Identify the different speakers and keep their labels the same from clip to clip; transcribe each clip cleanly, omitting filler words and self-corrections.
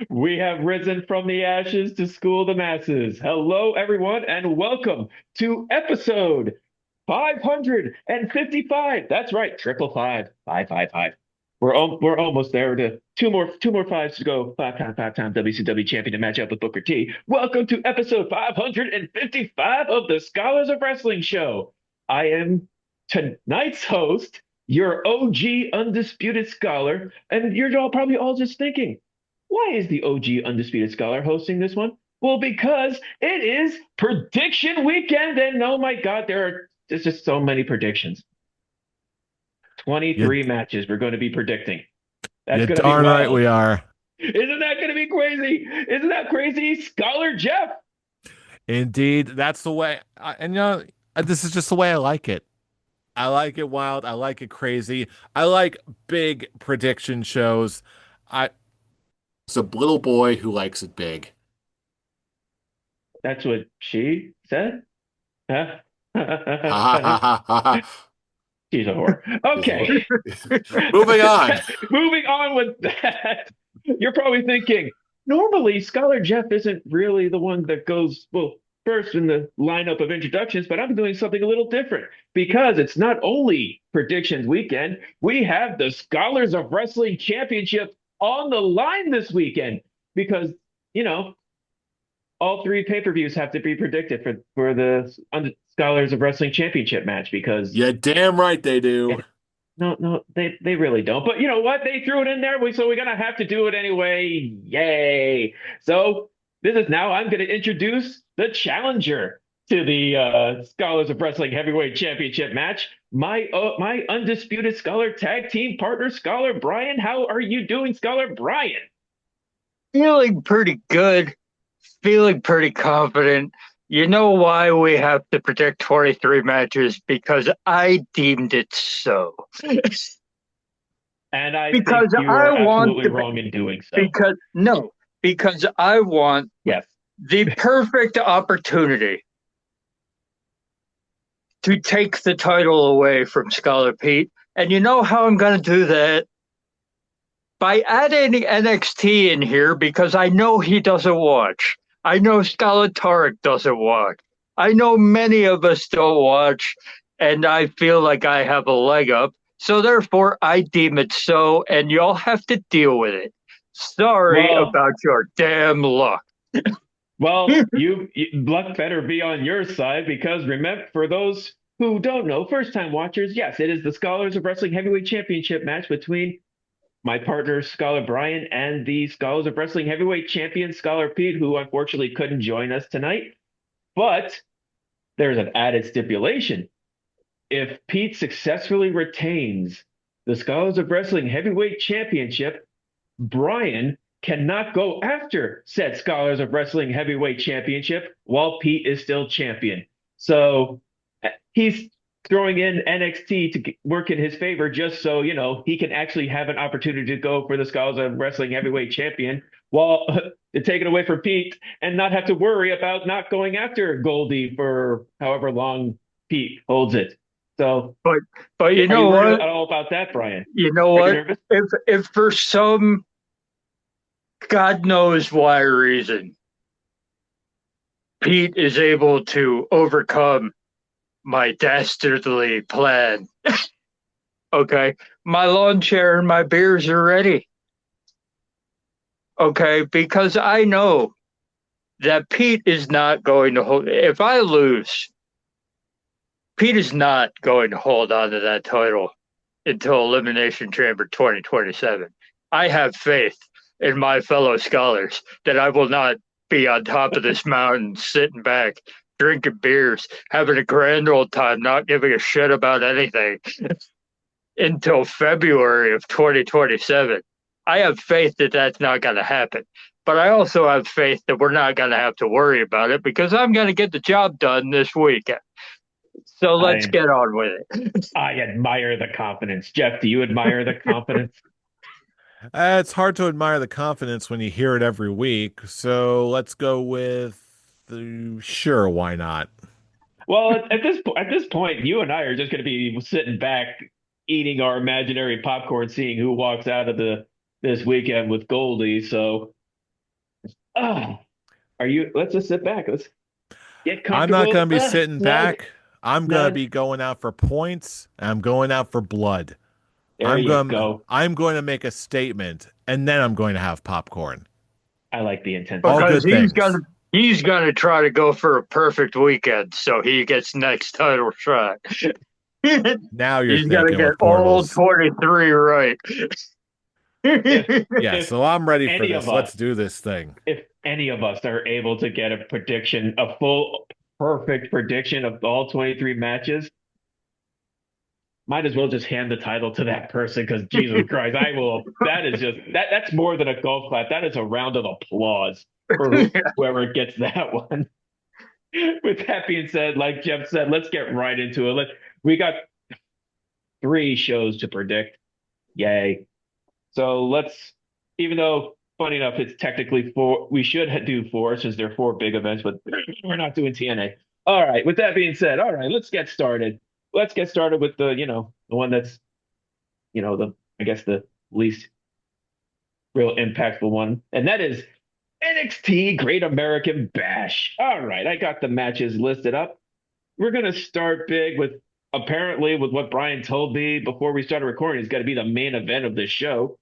Speaker 1: We have risen from the ashes to school the masses. Hello, everyone, and welcome to episode 555. That's right, triple five, 555. We're almost there. To two more fives to go. Five-time WCW champion to match up with Booker T. Welcome to episode 555 of the Scholars of Wrestling show. I am tonight's host, your OG undisputed scholar, and you're all probably all just thinking, why is the OG Undisputed Scholar hosting this one? Well, because it is prediction weekend, and oh my God, there's just so many predictions.
Speaker 2: You,
Speaker 1: 23 matches we're going to be predicting. That's
Speaker 2: you
Speaker 1: going to be
Speaker 2: darn right
Speaker 1: wild.
Speaker 2: we are.
Speaker 1: Isn't that going to be crazy? Isn't that crazy? Scholar Jeff.
Speaker 2: Indeed, that's the way. This is just the way I like it. I like it wild. I like it crazy. I like big prediction shows. I It's a little boy who likes it big.
Speaker 1: That's what she said. Huh?
Speaker 2: Ha ha ha ha ha. Ha.
Speaker 1: She's a whore. Okay.
Speaker 2: Moving on.
Speaker 1: Moving on with that. You're probably thinking, normally Scholar Jeff isn't really the one that goes, well, first in the lineup of introductions, but I'm doing something a little different because it's not only predictions weekend, we have the Scholars of Wrestling Championship on the line this weekend because, you know, all three pay-per-views have to be predicted for the Scholars of Wrestling Championship match because
Speaker 2: Yeah, damn right they do.
Speaker 1: no, they really don't. But you know what? They threw it in there, so we're gonna have to do it anyway. Yay! So this is now I'm gonna introduce the challenger to the Scholars of Wrestling Heavyweight Championship match. My undisputed Scholar tag team partner, Scholar Brian. How are you doing, Scholar Brian?
Speaker 3: Feeling pretty good, feeling pretty confident. You know why we have to predict 23 matches? Because I deemed it so.
Speaker 1: And I think
Speaker 3: Because
Speaker 1: you
Speaker 3: I
Speaker 1: are
Speaker 3: want
Speaker 1: absolutely
Speaker 3: to,
Speaker 1: wrong in doing so.
Speaker 3: because, no, because I want
Speaker 1: Yes.
Speaker 3: the perfect opportunity to take the title away from Scholar Pete. And you know how I'm going to do that? By adding NXT in here because I know he doesn't watch. I know Scholar Tarek doesn't watch. I know many of us don't watch, and I feel like I have a leg up. So therefore, I deem it so, and y'all have to deal with it. Sorry
Speaker 1: Well,
Speaker 3: about your damn luck.
Speaker 1: luck better be on your side because remember, for those who don't know, first-time watchers, yes, it is the Scholars of Wrestling Heavyweight Championship match between my partner Scholar Brian and the Scholars of Wrestling Heavyweight Champion Scholar Pete, who unfortunately couldn't join us tonight. But there's an added stipulation. If Pete successfully retains the Scholars of Wrestling Heavyweight Championship, Brian cannot go after said Scholars of Wrestling Heavyweight Championship while Pete is still champion. So he's throwing in NXT to work in his favor just so, he can actually have an opportunity to go for the Scholars of Wrestling Heavyweight Champion while to take it away from Pete and not have to worry about not going after Goldie for however long Pete holds it. So
Speaker 3: But but you
Speaker 1: are you
Speaker 3: know
Speaker 1: worried
Speaker 3: what?
Speaker 1: at all about that, Brian?
Speaker 3: You know
Speaker 1: Are you
Speaker 3: what?
Speaker 1: nervous?
Speaker 3: If for some God knows why reason Pete is able to overcome my dastardly plan. Okay. My lawn chair and my beers are ready. Okay. Because I know that Pete is not going to hold. If I lose, Pete is not going to hold on to that title until Elimination Chamber 2027. I have faith in my fellow scholars that I will not be on top of this mountain sitting back, drinking beers, having a grand old time, not giving a shit about anything until February of 2027. I have faith that that's not going to happen. But I also have faith that we're not going to have to worry about it because I'm going to get the job done this weekend. So let's
Speaker 1: I
Speaker 3: get on with it.
Speaker 1: I admire the confidence. Jeff, do you admire the confidence?
Speaker 2: It's hard to admire the confidence when you hear it every week. So let's go with sure, why not?
Speaker 1: Well, at this point, you and I are just going to be sitting back, eating our imaginary popcorn, seeing who walks out of the this weekend with Goldie. So Oh, are you? Let's just sit back. Let's get
Speaker 2: I'm not
Speaker 1: comfortable.
Speaker 2: going to be sitting
Speaker 1: Snug,
Speaker 2: back. I'm going to
Speaker 1: snug.
Speaker 2: be going out for points. And I'm going out for blood.
Speaker 1: There you go.
Speaker 2: I'm going to make a statement and then I'm going to have popcorn.
Speaker 1: I like the intensity.
Speaker 2: All
Speaker 3: Because
Speaker 2: good things.
Speaker 3: he's gonna try to go for a perfect weekend, so he gets next title shot.
Speaker 2: Now you're
Speaker 3: He's gonna
Speaker 2: thinking
Speaker 3: get
Speaker 2: with
Speaker 3: all
Speaker 2: portals.
Speaker 3: 23 right.
Speaker 1: If
Speaker 2: Yeah,
Speaker 1: if
Speaker 2: so I'm ready for
Speaker 1: any
Speaker 2: this.
Speaker 1: of us,
Speaker 2: Let's do this thing.
Speaker 1: if any of us are able to get a prediction, a full perfect prediction of all 23 matches, might as well just hand the title to that person because Jesus Christ, I will. That is just that's more than a golf clap. That is a round of applause for whoever gets that one. With that being said, like Jeff said, let's get right into it. We got 3 shows to predict. Yay. So let's, even though funny enough, it's technically 4, we should do 4 since they're 4 big events, but we're not doing TNA. All right. With that being said, all right, let's get started. Let's get started with the one that's, I guess the least real impactful one. And that is NXT Great American Bash. All right. I got the matches listed up. We're going to start big with apparently with what Brian told me before we started recording is going to be the main event of this show.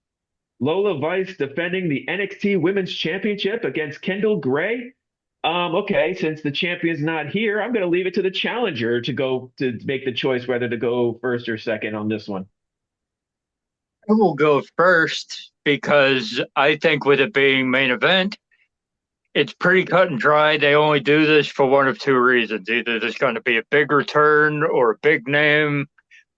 Speaker 1: Lola Vice defending the NXT Women's Championship against Kendall Gray. Okay, since the champion's not here, I'm going to leave it to the challenger to make the choice whether to go first or second on this one.
Speaker 3: I will go first because I think with it being main event, it's pretty cut and dry. They only do this for one of 2 reasons. Either there's going to be a big return or a big name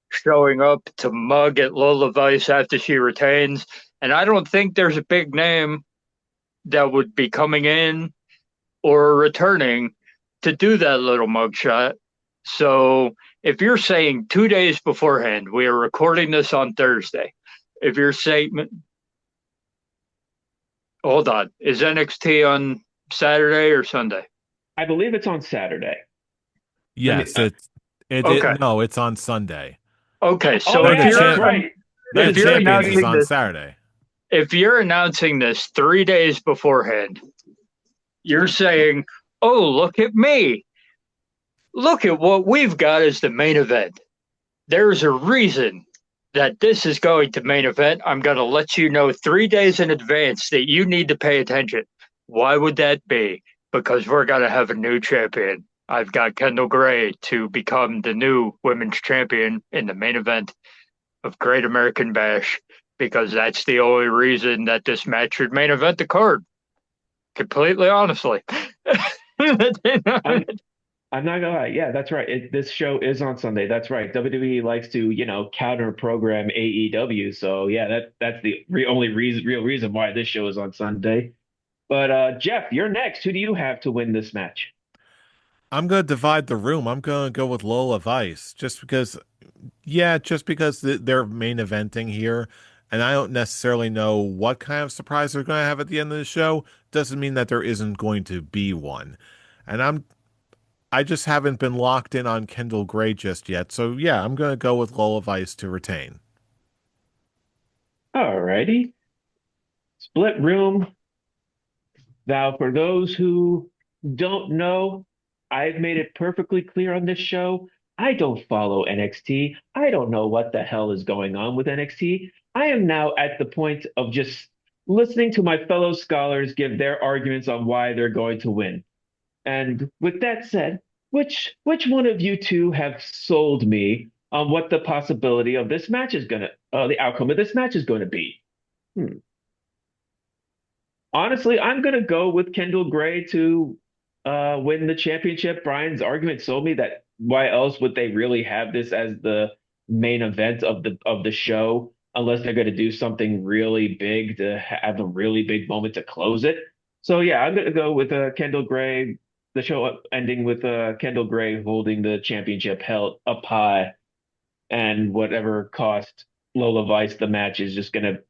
Speaker 3: showing up to mug at Lola Vice after she retains. And I don't think there's a big name that would be coming in or returning to do that little mugshot. So if you're saying 2 days beforehand, we are recording this on Thursday. If you're saying, hold on, is NXT on Saturday or Sunday?
Speaker 1: I believe it's on Saturday.
Speaker 2: Yes,
Speaker 3: Okay.
Speaker 2: no, it's on Sunday.
Speaker 3: Okay, so
Speaker 1: Oh,
Speaker 3: if
Speaker 1: yeah,
Speaker 3: you're
Speaker 1: that's right.
Speaker 2: The
Speaker 3: if you're
Speaker 2: champions is
Speaker 3: announcing
Speaker 2: on
Speaker 3: this,
Speaker 2: Saturday.
Speaker 3: if you're announcing this 3 days beforehand, you're saying, "Oh, look at me! Look at what we've got as the main event." There's a reason that this is going to main event. I'm going to let you know 3 days in advance that you need to pay attention. Why would that be? Because we're going to have a new champion. I've got Kendall Gray to become the new women's champion in the main event of Great American Bash because that's the only reason that this match should main event the card. Completely honestly.
Speaker 1: I'm not gonna lie. Yeah, that's right. This show is on Sunday. That's right. WWE likes to, counter program AEW. So yeah, that's the only real reason why this show is on Sunday. But Jeff, you're next. Who do you have to win this match?
Speaker 2: I'm going to divide the room. I'm going to go with Lola Vice just because they're main eventing here. And I don't necessarily know what kind of surprise they're going to have at the end of the show. Doesn't mean that there isn't going to be one. And I just haven't been locked in on Kendall Gray just yet. So yeah, I'm going to go with Lola Vice to retain.
Speaker 1: All righty. Split room. Now, for those who don't know, I've made it perfectly clear on this show. I don't follow NXT. I don't know what the hell is going on with NXT. I am now at the point of just listening to my fellow scholars give their arguments on why they're going to win. And with that said, which one of you two have sold me on what the possibility of this match is the outcome of this match is going to be? Hmm. Honestly, I'm going to go with Kendall Gray to win the championship. Brian's argument sold me that why else would they really have this as the main event of the show unless they're going to do something really big to have a really big moment to close it. So yeah, I'm going to go with Kendall Gray. The show ending with Kendall Gray holding the championship held up high, and whatever cost Lola Vice the match is just going to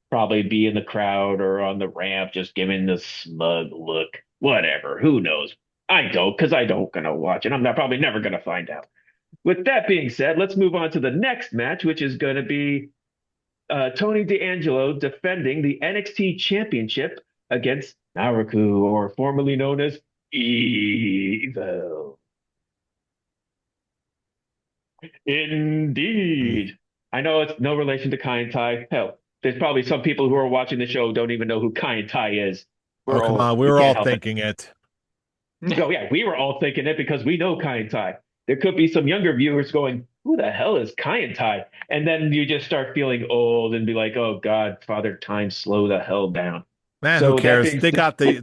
Speaker 1: probably be in the crowd or on the ramp, just giving the smug look. Whatever. Who knows? I don't, because I don't gonna watch it. I'm not probably never gonna find out. With that being said, let's move on to the next match, which is going to be Tony D'Angelo defending the NXT Championship against Naruku, or formerly known as Evil. Indeed. I know it's no relation to Kai and Tai. Hell, there's probably some people who are watching the show don't even know who Kai and Tai is.
Speaker 2: Oh,
Speaker 1: We're
Speaker 2: come
Speaker 1: old.
Speaker 2: on. We
Speaker 1: We
Speaker 2: were
Speaker 1: can't
Speaker 2: all
Speaker 1: help it.
Speaker 2: thinking it.
Speaker 1: Oh yeah, we were all thinking it because we know Kai and Tai. There could be some younger viewers going, "Who the hell is Kai and Tai?" And then you just start feeling old and be like, "Oh God, Father Time, slow the hell down."
Speaker 2: Man, who
Speaker 1: So that
Speaker 2: cares?
Speaker 1: being
Speaker 2: They
Speaker 1: said,
Speaker 2: got the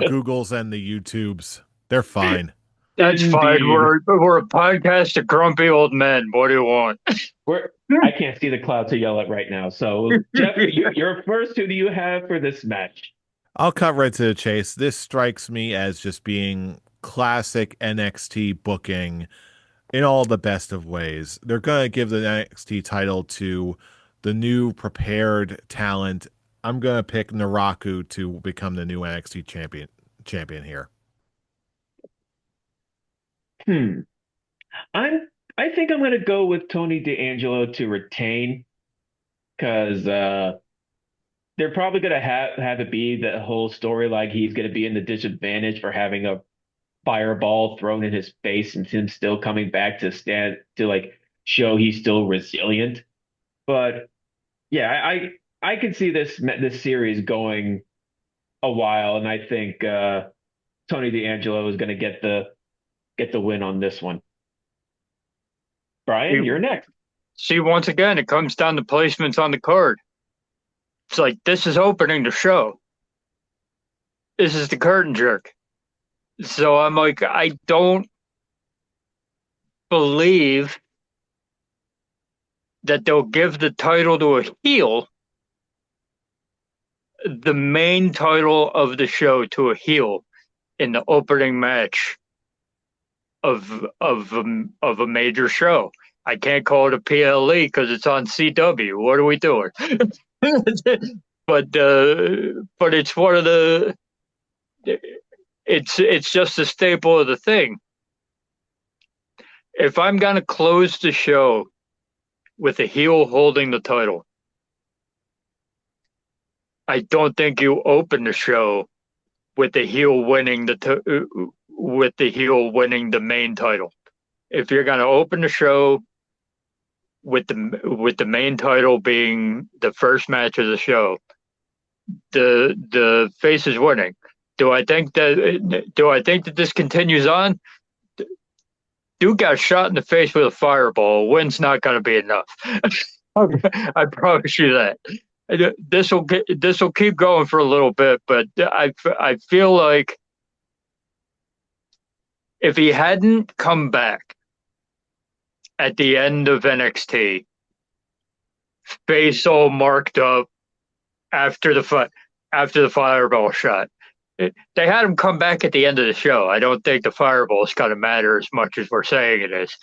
Speaker 2: Googles and the YouTubes. They're fine.
Speaker 3: That's fine.
Speaker 1: indeed,
Speaker 3: We're a podcast of grumpy old men. What do you want?
Speaker 1: we're. I can't see the cloud to yell at right now. So Jeff, you're first. Who do you have for this match?
Speaker 2: I'll cut right to the chase. This strikes me as just being classic NXT booking in all the best of ways. They're going to give the NXT title to the new prepared talent. I'm going to pick Naraku to become the new NXT champion here.
Speaker 1: Hmm. I'm. I think I'm going to go with Tony D'Angelo to retain because they're probably going to have it be the whole story like he's going to be in the disadvantage for having a fireball thrown in his face and him still coming back to stand to like show he's still resilient. But yeah, I can see this series going a while, and I think Tony D'Angelo is going to get the win on this one. Brian, you're next.
Speaker 3: See, once again, it comes down to placements on the card. It's like this is opening the show. This is the curtain jerk. So I'm like, I don't believe that they'll give the title to a heel, the main title of the show to a heel in the opening match of a major show. I can't call it a PLE because it's on CW. What are we doing? But it's one of the it's just a staple of the thing. If I'm gonna close the show with a heel holding the title, I don't think you open the show with the heel winning the main title. If you're gonna open the show with the main title being the first match of the show, the face is winning. Do I think that this continues on? Dude got shot in the face with a fireball. A win's not going to be enough. I promise you that. This will keep going for a little bit, but I feel like if he hadn't come back at the end of NXT, face all marked up after the fireball shot. They had him come back at the end of the show. I don't think the fireball is going to matter as much as we're saying it is.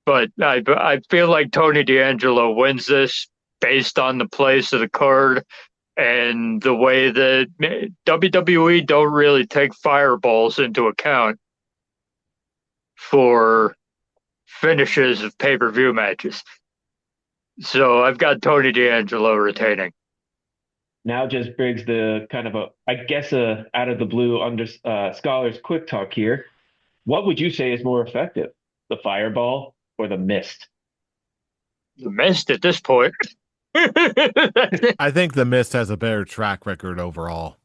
Speaker 3: But I feel like Tony D'Angelo wins this based on the place of the card and the way that WWE don't really take fireballs into account for finishes of pay-per-view matches. So I've got Tony D'Angelo retaining.
Speaker 1: Now just brings the kind of out of the blue under scholars quick talk here. What would you say is more effective, the fireball or the mist?
Speaker 3: The Mist at this point.
Speaker 2: I think the Mist has a better track record overall.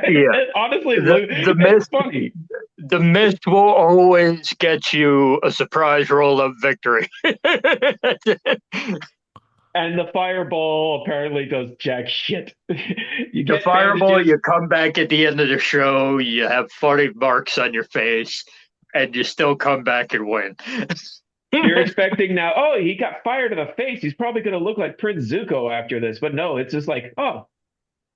Speaker 1: Yeah, honestly,
Speaker 3: the Mist.
Speaker 1: Funny.
Speaker 3: The Mist will always get you a surprise roll-up victory.
Speaker 1: And the fireball apparently does jack shit.
Speaker 3: The fireball, you come back at the end of the show, you have funny marks on your face, and you still come back and win.
Speaker 1: You're expecting now, oh, he got fired in the face. He's probably going to look like Prince Zuko after this. But no, it's just like, oh,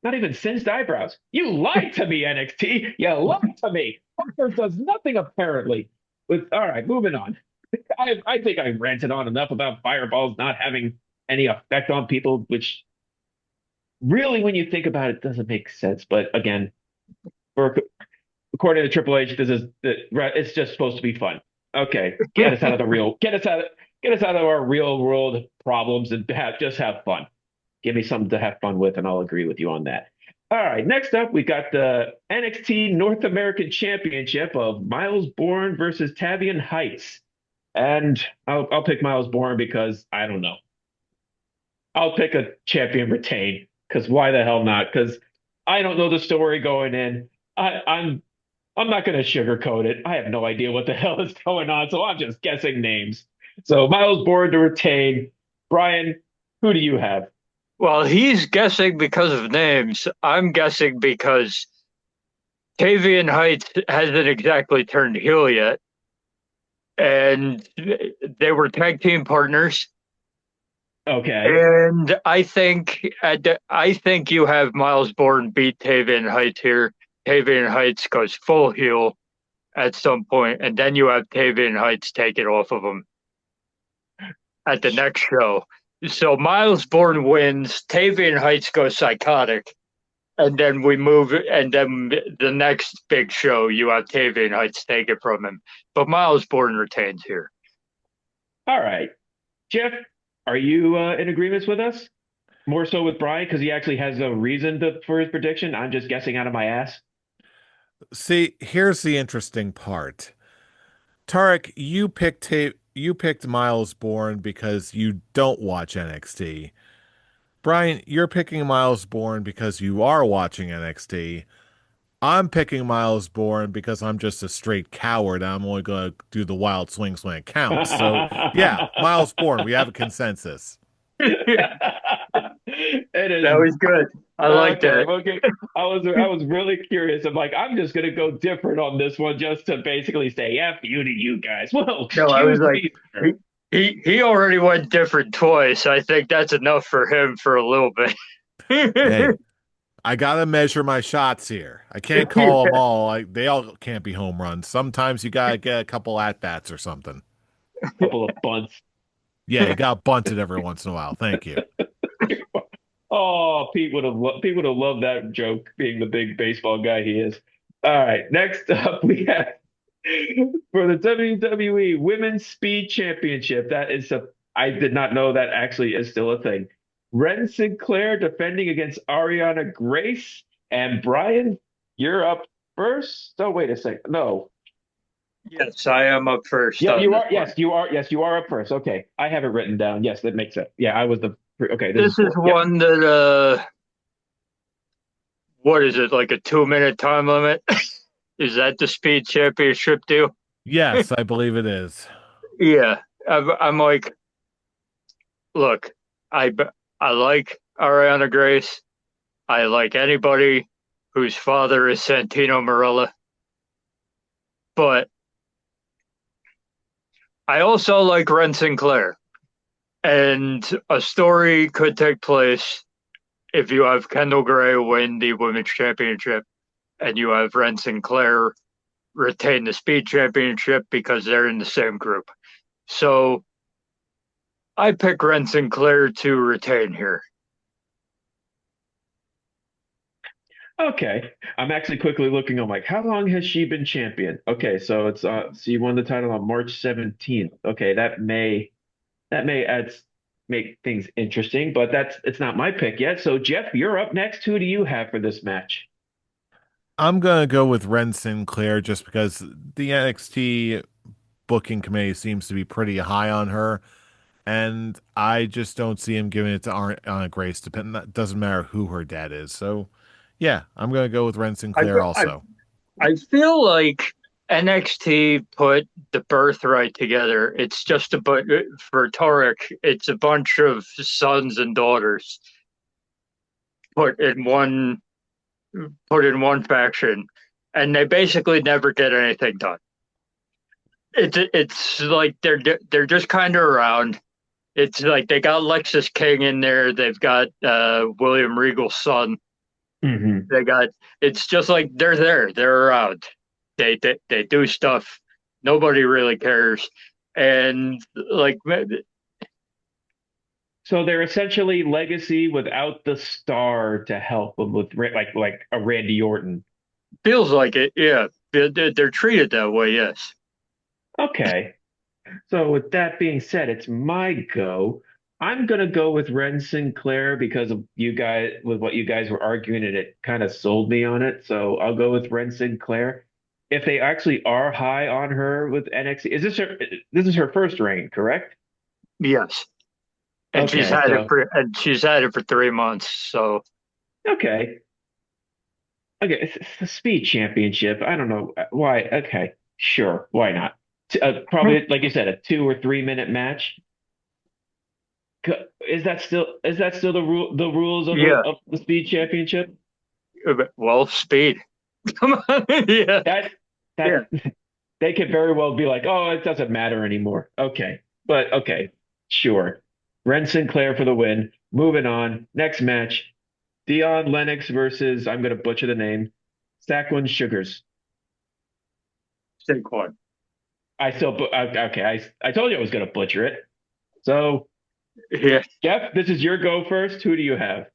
Speaker 1: not even singed eyebrows. You lied to me, NXT. You lied to me. Parker does nothing apparently. All right, moving on. I think I ranted on enough about fireballs not having any effect on people, which really, when you think about it, doesn't make sense. But again, according to Triple H, it's just supposed to be fun. Okay, get us out of our real world problems and just have fun. Give me something to have fun with, and I'll agree with you on that. All right, next up, we got the NXT North American Championship of Miles Bourne versus Tavian Heights. And I'll pick Miles Bourne because I don't know. I'll pick a champion retain because why the hell not? Because I don't know the story going in. I'm not going to sugarcoat it. I have no idea what the hell is going on, so I'm just guessing names. So Miles Bourne to retain. Brian, who do you have?
Speaker 3: Well, he's guessing because of names. I'm guessing because Tavian Heights hasn't exactly turned heel yet. And they were tag team partners.
Speaker 1: Okay.
Speaker 3: And I think you have Miles Bourne beat Tavian Heights here. Tavian Heights goes full heel at some point, and then you have Tavian Heights take it off of him at the next show. So Miles Bourne wins, Tavian Heights goes psychotic, and then we move, and then the next big show, you have Tavian Heights take it from him. But Miles Bourne retains here.
Speaker 1: All right. Jeff, are you in agreement with us? More so with Brian because he actually has a reason for his prediction. I'm just guessing out of my ass.
Speaker 2: See, here's the interesting part. Tarek, you picked Miles Bourne because you don't watch NXT. Brian, you're picking Miles Bourne because you are watching NXT. I'm picking Miles Bourne because I'm just a straight coward. I'm only going to do the wild swings when it counts. So, yeah, Miles Bourne, we have a consensus.
Speaker 1: It is
Speaker 3: That was good. I like
Speaker 1: okay.
Speaker 3: that.
Speaker 1: Okay. I was really curious. I'm like, I'm just gonna go different on this one just to basically say F you to you guys. Well,
Speaker 3: No, I was
Speaker 1: excuse
Speaker 3: like,
Speaker 1: me, sir.
Speaker 3: he already went different twice. I think that's enough for him for a little bit.
Speaker 2: Hey, I got to measure my shots here. I can't call them all. They all can't be home runs. Sometimes you got to get a couple at bats or something.
Speaker 1: Couple of bunts.
Speaker 2: Yeah, you got bunted every once in a while. Thank you.
Speaker 1: Oh, Pete would have loved that joke, being the big baseball guy he is. All right, next up we have for the WWE Women's Speed Championship. I did not know that actually is still a thing. Ren Sinclair defending against Ariana Grace. And Brian, you're up first. Oh, wait a second. No.
Speaker 3: Yes, I am up first
Speaker 1: Yeah,
Speaker 3: on
Speaker 1: you
Speaker 3: this
Speaker 1: are.
Speaker 3: one.
Speaker 1: Yes, you are. Yes, you are up first. Okay. I have it written down. Yes, that makes sense. Yeah, I was the. Okay, this is
Speaker 3: This is
Speaker 1: four. Yep.
Speaker 3: one that what is it, like a 2 minute time limit? Is that the speed championship deal?
Speaker 2: Yes, I believe it is.
Speaker 3: Yeah. I'm like, look, I I like Ariana Grace. I like anybody whose father is Santino Marella, but I also like Ren Sinclair. And a story could take place if you have Kendall Gray win the women's championship and you have Ren Sinclair retain the speed championship because they're in the same group. So I pick Ren Sinclair to retain here.
Speaker 1: Okay. I'm actually quickly looking. I'm like, how long has she been champion? Okay, so she won the title on March 17th. Okay, that may make things interesting, but it's not my pick yet. So Jeff, you're up next. Who do you have for this match?
Speaker 2: I'm going to go with Ren Sinclair just because the NXT booking committee seems to be pretty high on her. And I just don't see him giving it to Anna Grace. Doesn't matter who her dad is. So, yeah, I'm going to go with Ren
Speaker 3: I,
Speaker 2: Sinclair
Speaker 3: I
Speaker 2: also.
Speaker 3: I feel like NXT put the birthright together. It's just for Torek. It's a bunch of sons and daughters put in one put in one faction, and they basically never get anything done. It's like they're just kind of around. It's like they got Lexus King in there. They've got William Regal's son.
Speaker 1: Hmm.
Speaker 3: They got. It's just like they're there. They're around. They do stuff. Nobody really cares, and like
Speaker 1: So they're essentially legacy without the star to help them with like a Randy Orton.
Speaker 3: feels like it. Yeah, they're treated that way. Yes.
Speaker 1: Okay. So with that being said, it's my go. I'm gonna go with Ren Sinclair because of you guys with what you guys were arguing, and it kind of sold me on it. So I'll go with Ren Sinclair. If they actually are high on her with NXT, this is her first reign, correct?
Speaker 3: Yes. And
Speaker 1: Okay, so
Speaker 3: she's had it for 3 months. So
Speaker 1: okay. Okay, it's the speed championship. I don't know why. Okay, sure, why not? Probably, like you said, a 2 or 3 minute match. Is that still the rules of
Speaker 3: yeah,
Speaker 1: the speed championship?
Speaker 3: well, speed. Come on, yeah,
Speaker 1: That
Speaker 3: yeah.
Speaker 1: that they could very well be like, oh, it doesn't matter anymore. Okay, but okay, sure. Ren Sinclair for the win. Moving on. Next match: Dion Lennox versus I'm gonna butcher the name, Saquon Sugars.
Speaker 3: Saquon.
Speaker 1: Okay. I told you I was gonna butcher it. So,
Speaker 3: Yeah,
Speaker 1: Jeff, this is your go first. Who do you have?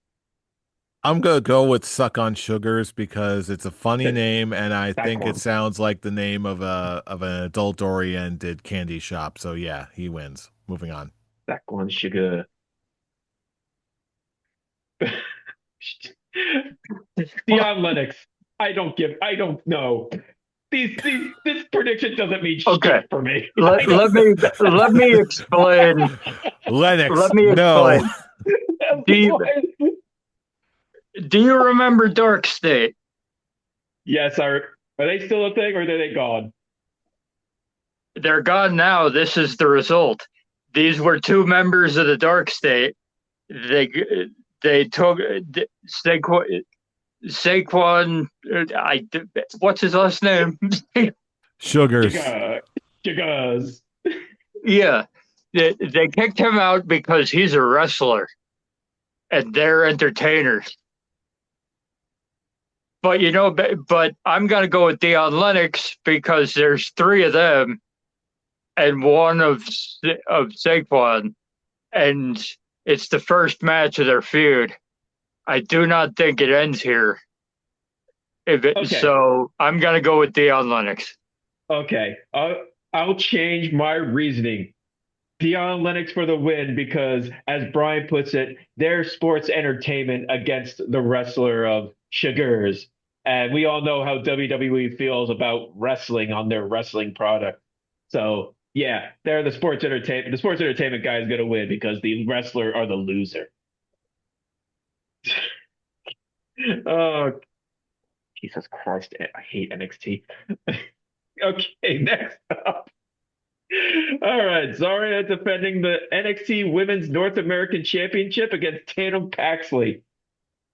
Speaker 2: I'm gonna go with Suck on Sugars because it's a funny name, and I think it
Speaker 1: Saquon.
Speaker 2: sounds like the name of an adult oriented candy shop. So yeah, he wins. Moving on.
Speaker 1: Saquon Sugar. Dion Lennox. I don't know. This prediction doesn't mean
Speaker 3: okay.
Speaker 1: shit for me. I
Speaker 3: Let,
Speaker 1: don't
Speaker 3: let me let me explain.
Speaker 2: Lennox,
Speaker 3: Let me
Speaker 2: no.
Speaker 3: explain. Do you, do you remember Dark State?
Speaker 1: Yes, are they still a thing or are they gone?
Speaker 3: They're gone now. This is the result. These were two members of the Dark State. They they took Saquon. What's his last name?
Speaker 2: Sugars.
Speaker 1: Sugar. Sugars.
Speaker 3: Yeah, they kicked him out because he's a wrestler and they're entertainers. But but I'm gonna go with Dion Lennox because there's three of them and one of Saquon, and it's the first match of their feud. I do not think it ends here.
Speaker 1: Okay.
Speaker 3: So I'm gonna go with Dion Lennox.
Speaker 1: Okay. I'll change my reasoning. Dion Lennox for the win because, as Brian puts it, they're sports entertainment against the wrestler of Sugars. And we all know how WWE feels about wrestling on their wrestling product. So, yeah, they're the sports entertainment. The sports entertainment guy is going to win because the wrestler are the loser. Oh, Jesus Christ. I hate NXT. Okay, next up. All right, Zarya defending the NXT Women's North American Championship against Tatum Paxley.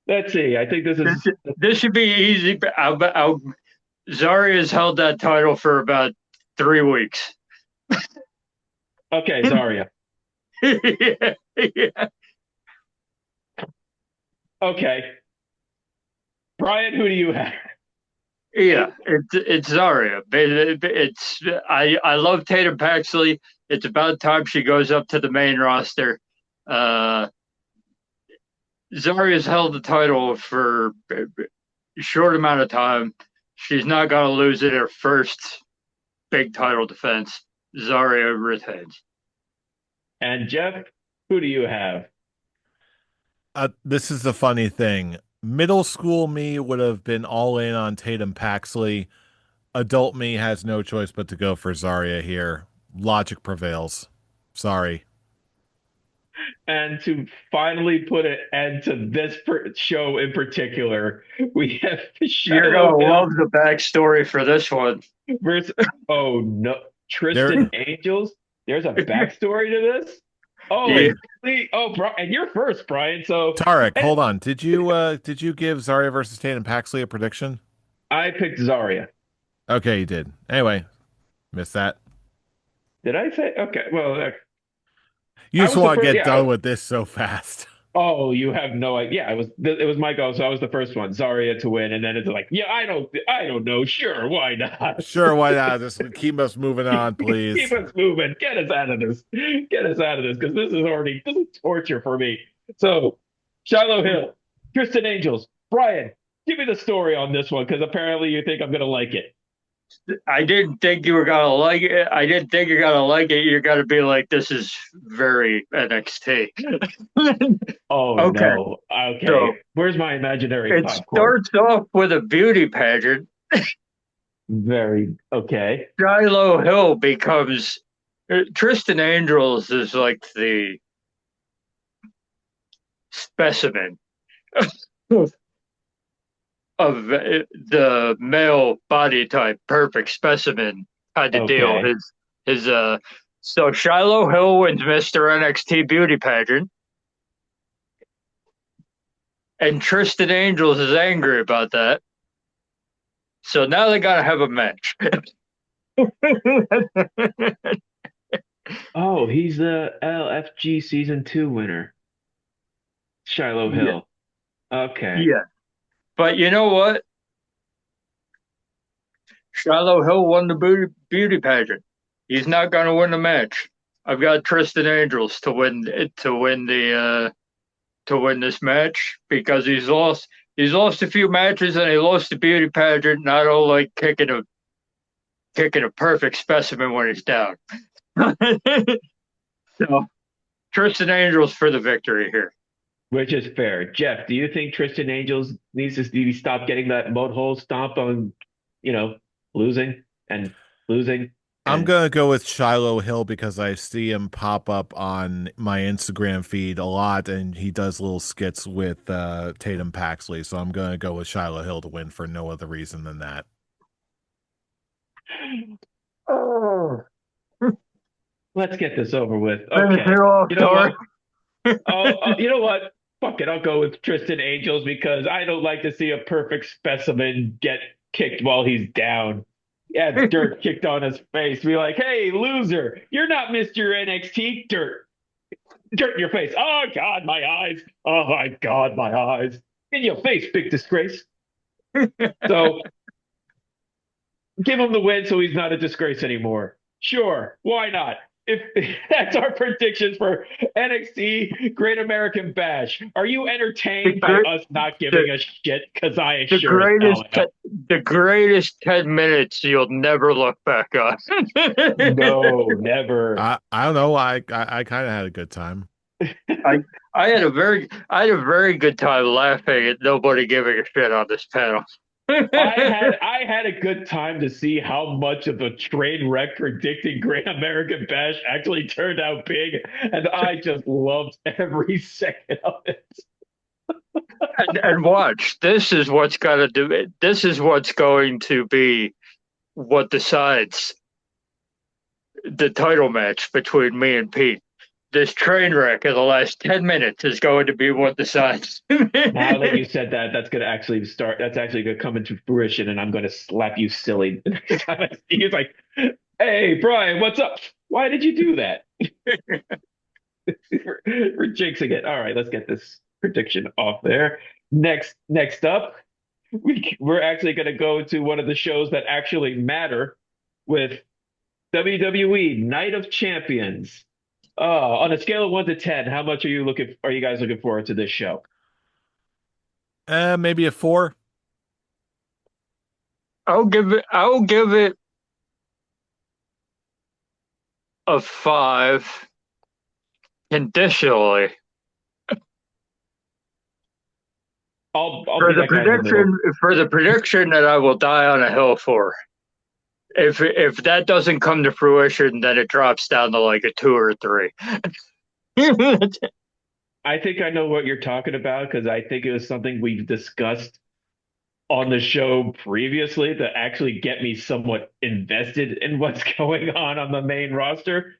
Speaker 1: Let's see. I think this
Speaker 3: This,
Speaker 1: is
Speaker 3: this should be easy. Zarya's held that title for about 3 weeks.
Speaker 1: okay, Zarya.
Speaker 3: yeah, yeah.
Speaker 1: Okay, Brian, who do you have?
Speaker 3: Yeah, it's Zarya. I love Tatum Paxley. It's about time she goes up to the main roster. Uh, Zarya's held the title for a short amount of time. She's not going to lose it her first big title defense. Zarya retains.
Speaker 1: And Jeff, who do you have?
Speaker 2: This is the funny thing. Middle school me would have been all in on Tatum Paxley. Adult me has no choice but to go for Zarya here. Logic prevails. Sorry.
Speaker 1: And to finally put an end to this show in particular, we have
Speaker 3: You're
Speaker 1: Shiloh
Speaker 3: going to
Speaker 1: Hill
Speaker 3: love the backstory for this one.
Speaker 1: versus, oh no,
Speaker 2: There,
Speaker 1: Tristan Angels. There's a backstory to this. Oh,
Speaker 3: Yeah.
Speaker 1: and you're first, Brian. So
Speaker 2: Tarek,
Speaker 1: and
Speaker 2: hold on. Did you give Zarya versus Tatum Paxley a prediction?
Speaker 1: I picked Zarya.
Speaker 2: Okay, you did. Anyway, missed that.
Speaker 1: Did I say? Okay. Well,
Speaker 2: You
Speaker 1: I
Speaker 2: just
Speaker 1: was the
Speaker 2: want to
Speaker 1: first.
Speaker 2: get
Speaker 1: Yeah.
Speaker 2: done with this so fast.
Speaker 1: Oh, you have no idea. Yeah, it was my go, so I was the first one. Zarya to win, and then it's like, yeah, I don't know. Sure, why not?
Speaker 2: Sure, why not? Just keep us moving on,
Speaker 1: Keep
Speaker 2: please.
Speaker 1: us moving. Get us out of this. Get us out of this because this is torture for me. So, Shiloh Hill, Tristan Angels, Brian, give me the story on this one because apparently you think I'm gonna like it.
Speaker 3: I didn't think you were gonna like it. I didn't think you're gonna like it. You're gonna be like, this is very NXT.
Speaker 1: Oh
Speaker 3: Okay,
Speaker 1: no. Okay.
Speaker 3: so
Speaker 1: Where's my imaginary
Speaker 3: it
Speaker 1: popcorn?
Speaker 3: starts off with a beauty pageant.
Speaker 1: Very okay.
Speaker 3: Shiloh Hill becomes Tristan Angels is like the specimen of the male body type, perfect specimen kind of deal.
Speaker 1: Okay.
Speaker 3: His so Shiloh Hill wins Mr. NXT beauty pageant, and Tristan Angels is angry about that. So now they gotta have a match.
Speaker 1: Oh, he's the LFG season 2 winner. Shiloh
Speaker 3: Yeah,
Speaker 1: Hill. Okay.
Speaker 3: yeah. But you know what? Shiloh Hill won the beauty pageant. He's not going to win the match. I've got Tristan Angels to win this match because he's lost. He's lost a few matches and he lost the beauty pageant. Not all like kicking a perfect specimen when he's down. So Tristan Angels for the victory here.
Speaker 1: Which is fair. Jeff, do you think Tristan Angels needs to stop getting that mud hole stomp on, you know, losing and losing?
Speaker 2: I'm
Speaker 1: And
Speaker 2: gonna go with Shiloh Hill because I see him pop up on my Instagram feed a lot, and he does little skits with Tatum Paxley. So I'm gonna go with Shiloh Hill to win for no other reason than that.
Speaker 3: Oh,
Speaker 1: let's get this over with.
Speaker 3: finish
Speaker 1: Okay.
Speaker 3: it off,
Speaker 1: You know
Speaker 3: Tori.
Speaker 1: what? You know what? Fuck it. I'll go with Tristan Angels because I don't like to see a perfect specimen get kicked while he's down. Yeah, dirt kicked on his face. Be like, hey, loser, you're not Mr. NXT. Dirt in your face. Oh, God, my eyes. Oh, my God, my eyes. In your face, big disgrace. So give him the win so he's not a disgrace anymore. Sure, why not? If that's our predictions for NXT Great American Bash, are you entertained by us not
Speaker 3: the,
Speaker 1: giving a shit? Because I
Speaker 3: the
Speaker 1: sure as hell am.
Speaker 3: the greatest 10 minutes you'll never look back on.
Speaker 1: No, never.
Speaker 2: I don't know. I kind of had a good time.
Speaker 3: I I had a very good time laughing at nobody giving a shit on this panel.
Speaker 1: I had a good time to see how much of a train wreck predicting Great American Bash actually turned out big, and I just loved every second of it.
Speaker 3: And watch, this is what's gonna do it. This is what's going to be what decides the title match between me and Pete. This train wreck of the last 10 minutes is going to be what decides.
Speaker 1: Now that you said that, that's gonna actually start. That's actually gonna come into fruition, and I'm gonna slap you silly the next time I see you. It's like, hey, Brian, what's up? Why did you do that? We're jinxing it. All right, let's get this prediction off there. Next up, we're actually going to go to one of the shows that actually matter with WWE Night of Champions. On a scale of 1 to 10, how much are you guys looking forward to this show?
Speaker 2: Maybe a 4.
Speaker 3: I'll give it a 5 conditionally.
Speaker 1: I'll
Speaker 3: For
Speaker 1: be
Speaker 3: the
Speaker 1: that guy in the middle.
Speaker 3: prediction that I will die on a hill for. If that doesn't come to fruition, then it drops down to like a 2 or a 3.
Speaker 1: I think I know what you're talking about because I think it was something we've discussed on the show previously to actually get me somewhat invested in what's going on the main roster.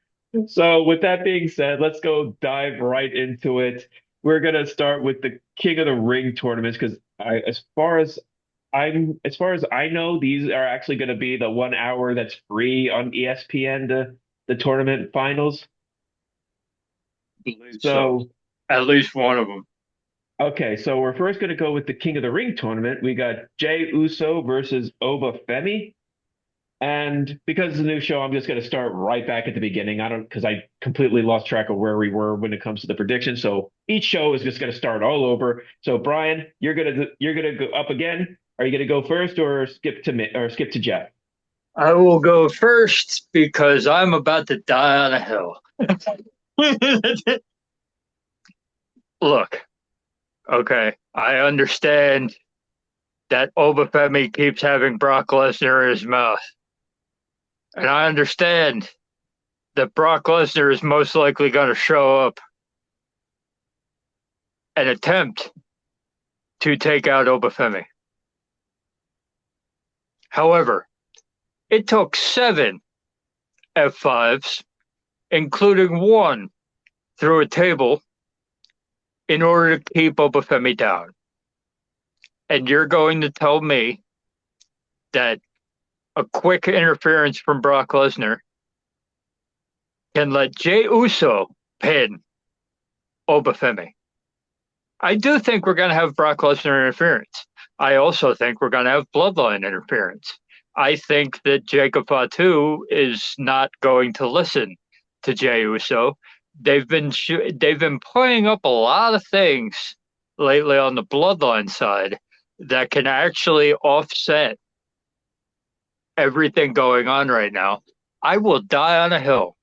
Speaker 1: So, with that being said, let's go dive right into it. We're gonna start with the King of the Ring tournaments because as far as I know, these are actually going to be the 1 hour that's free on ESPN, the tournament finals.
Speaker 3: So
Speaker 1: So,
Speaker 3: at least one of them.
Speaker 1: okay, so we're first going to go with the King of the Ring tournament. We got Jay Uso versus Oba Femi. And because it's a new show, I'm just going to start right back at the beginning. I don't, because I completely lost track of where we were when it comes to the prediction. So each show is just going to start all over. So Brian, you're gonna go up again. Are you going to go first or skip to me or skip to Jeff?
Speaker 3: I will go first because I'm about to die on a hill. Look, okay, I understand that Obafemi keeps having Brock Lesnar in his mouth. And I understand that Brock Lesnar is most likely going to show up and attempt to take out Obafemi. However, it took 7 F5s, including one through a table, in order to keep Obafemi down. And you're going to tell me that a quick interference from Brock Lesnar can let Jey Uso pin Obafemi. I do think we're going to have Brock Lesnar interference. I also think we're going to have Bloodline interference. I think that Jacob Fatu is not going to listen to Jey Uso. They've been playing up a lot of things lately on the Bloodline side that can actually offset everything going on right now. I will die on a hill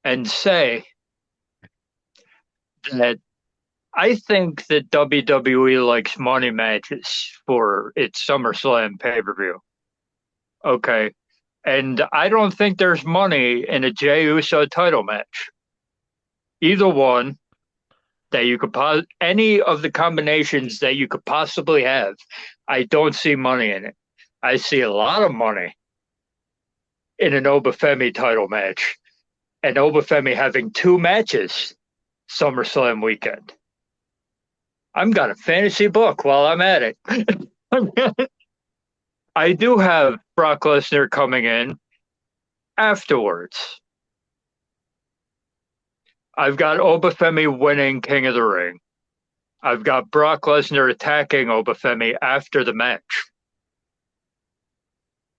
Speaker 3: and say that I think that WWE likes money matches for its SummerSlam pay-per-view. Okay. And I don't think there's money in a Jey Uso title match. Either one that you could any of the combinations that you could possibly have, I don't see money in it. I see a lot of money in an Obafemi title match, and Obafemi having 2 matches SummerSlam weekend. I'm got a fantasy book while I'm at it. I do have Brock Lesnar coming in afterwards. I've got Obafemi winning King of the Ring. I've got Brock Lesnar attacking Obafemi after the match,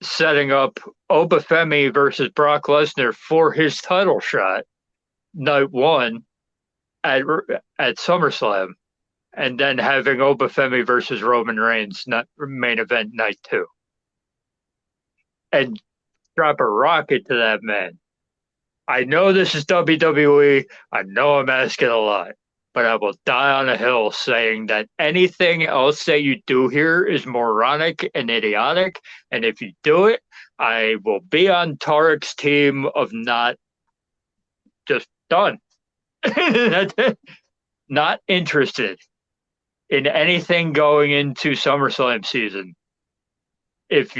Speaker 3: setting up Obafemi versus Brock Lesnar for his title shot night 1 at SummerSlam, and then having Obafemi versus Roman Reigns main event night 2. And drop a rocket to that man. I know this is WWE. I know I'm asking a lot, but I will die on a hill saying that anything else that you do here is moronic and idiotic. And if you do it, I will be on Tarek's team of not just done. Not interested in anything going into SummerSlam season. If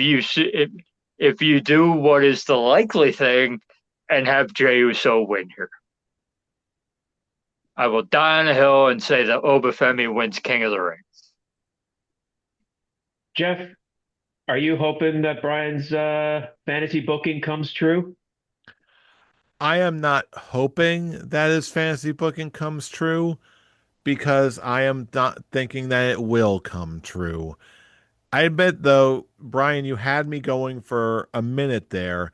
Speaker 3: you do what is the likely thing and have Jey Uso win here, I will die on a hill and say that Obafemi wins King of the Ring.
Speaker 1: Jeff, are you hoping that Brian's fantasy booking comes true?
Speaker 2: I am not hoping that his fantasy booking comes true because I am not thinking that it will come true. I admit, though, Brian, you had me going for a minute there,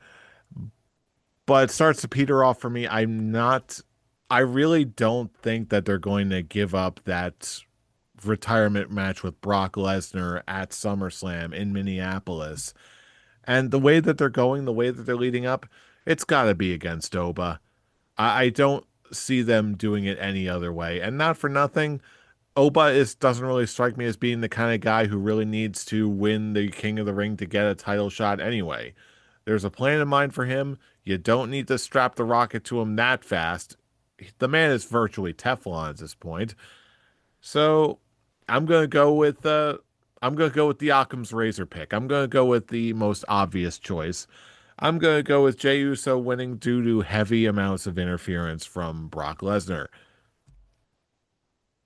Speaker 2: but it starts to peter off for me. I really don't think that they're going to give up that retirement match with Brock Lesnar at SummerSlam in Minneapolis. And the way that they're going, the way that they're leading up, it's got to be against Oba. I don't see them doing it any other way. And not for nothing, doesn't really strike me as being the kind of guy who really needs to win the King of the Ring to get a title shot anyway. There's a plan in mind for him. You don't need to strap the rocket to him that fast. The man is virtually Teflon at this point. So I'm gonna go with the Occam's razor pick. I'm gonna go with the most obvious choice. I'm gonna go with Jey Uso winning due to heavy amounts of interference from Brock Lesnar.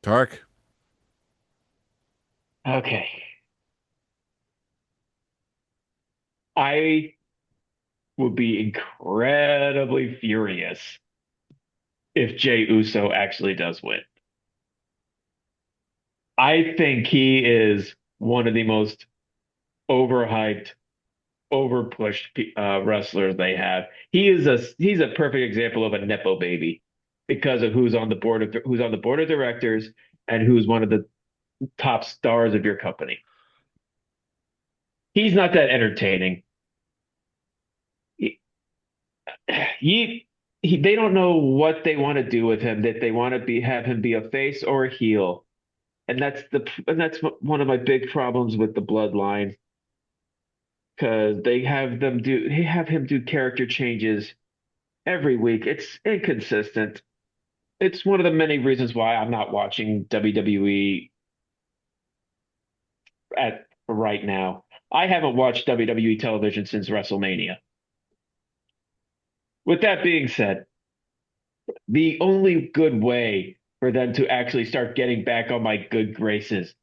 Speaker 2: Tark?
Speaker 1: Okay. I would be incredibly furious if Jey Uso actually does win. I think he is one of the most overhyped, overpushed wrestlers they have. He's a perfect example of a nepo baby because of who's on the board of directors and who's one of the top stars of your company. He's not that entertaining. He, they don't know what they want to do with him. That they want to have him be a face or a heel, and that's one of my big problems with the Bloodline because they have him do character changes every week. It's inconsistent. It's one of the many reasons why I'm not watching WWE at right now. I haven't watched WWE television since WrestleMania. With that being said, the only good way for them to actually start getting back on my good graces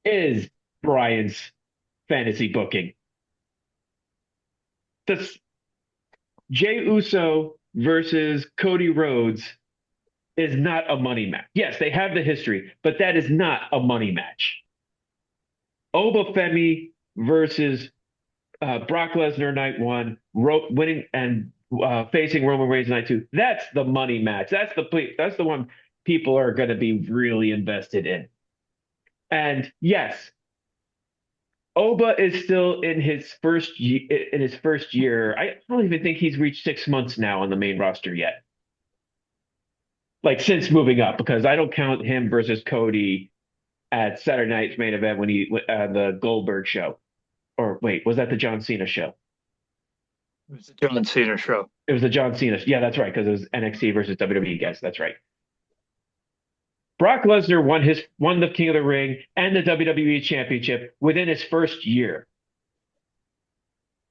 Speaker 1: is Brian's fantasy booking. This Jey Uso versus Cody Rhodes is not a money match. Yes, they have the history, but that is not a money match. Oba Femi versus Brock Lesnar night one, winning and facing Roman Reigns night two. That's the money match. That's the one people are going to be really invested in. And yes, Oba is still in his first year. I don't even think he's reached 6 months now on the main roster yet. Like since moving up, because I don't count him versus Cody at Saturday night's main event when the Goldberg show. Or wait, was that the John Cena show?
Speaker 3: It was the John Cena show.
Speaker 1: It was the John Cena. Yeah, that's right, because it was NXT versus WWE guys. That's right. Brock Lesnar won the King of the Ring and the WWE Championship within his first year.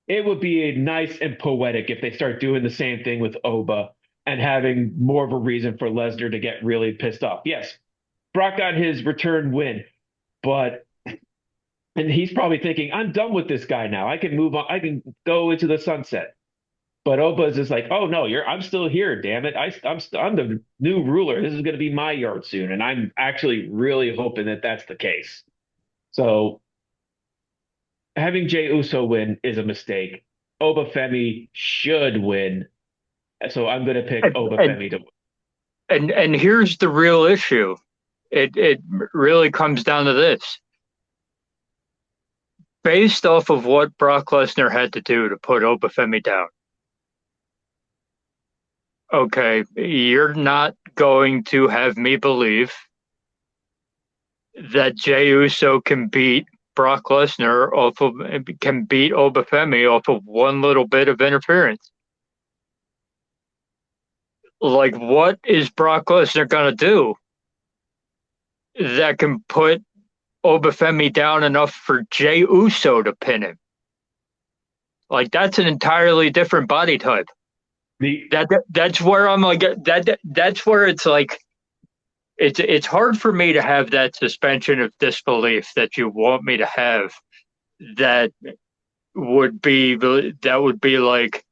Speaker 1: It would be nice and poetic if they start doing the same thing with Oba and having more of a reason for Lesnar to get really pissed off. Yes, Brock got his return win, and he's probably thinking, I'm done with this guy now. I can move on. I can go into the sunset. But Oba is just like, oh no, I'm still here. Damn it, I'm the new ruler. This is going to be my yard soon, and I'm actually really hoping that that's the case. So having Jey Uso win is a mistake. Oba Femi should win, so I'm going to pick Oba Femi to
Speaker 3: win. And here's the real issue. It really comes down to this. Based off of what Brock Lesnar had to do to put Oba Femi down. Okay, you're not going to have me believe that Jey Uso can beat Brock Lesnar can beat Oba Femi off of one little bit of interference. Like, what is Brock Lesnar gonna do that can put Oba Femi down enough for Jey Uso to pin him? Like, that's an entirely different body type. That's where I'm like that's where it's like it's hard for me to have that suspension of disbelief that you want me to have. That would be like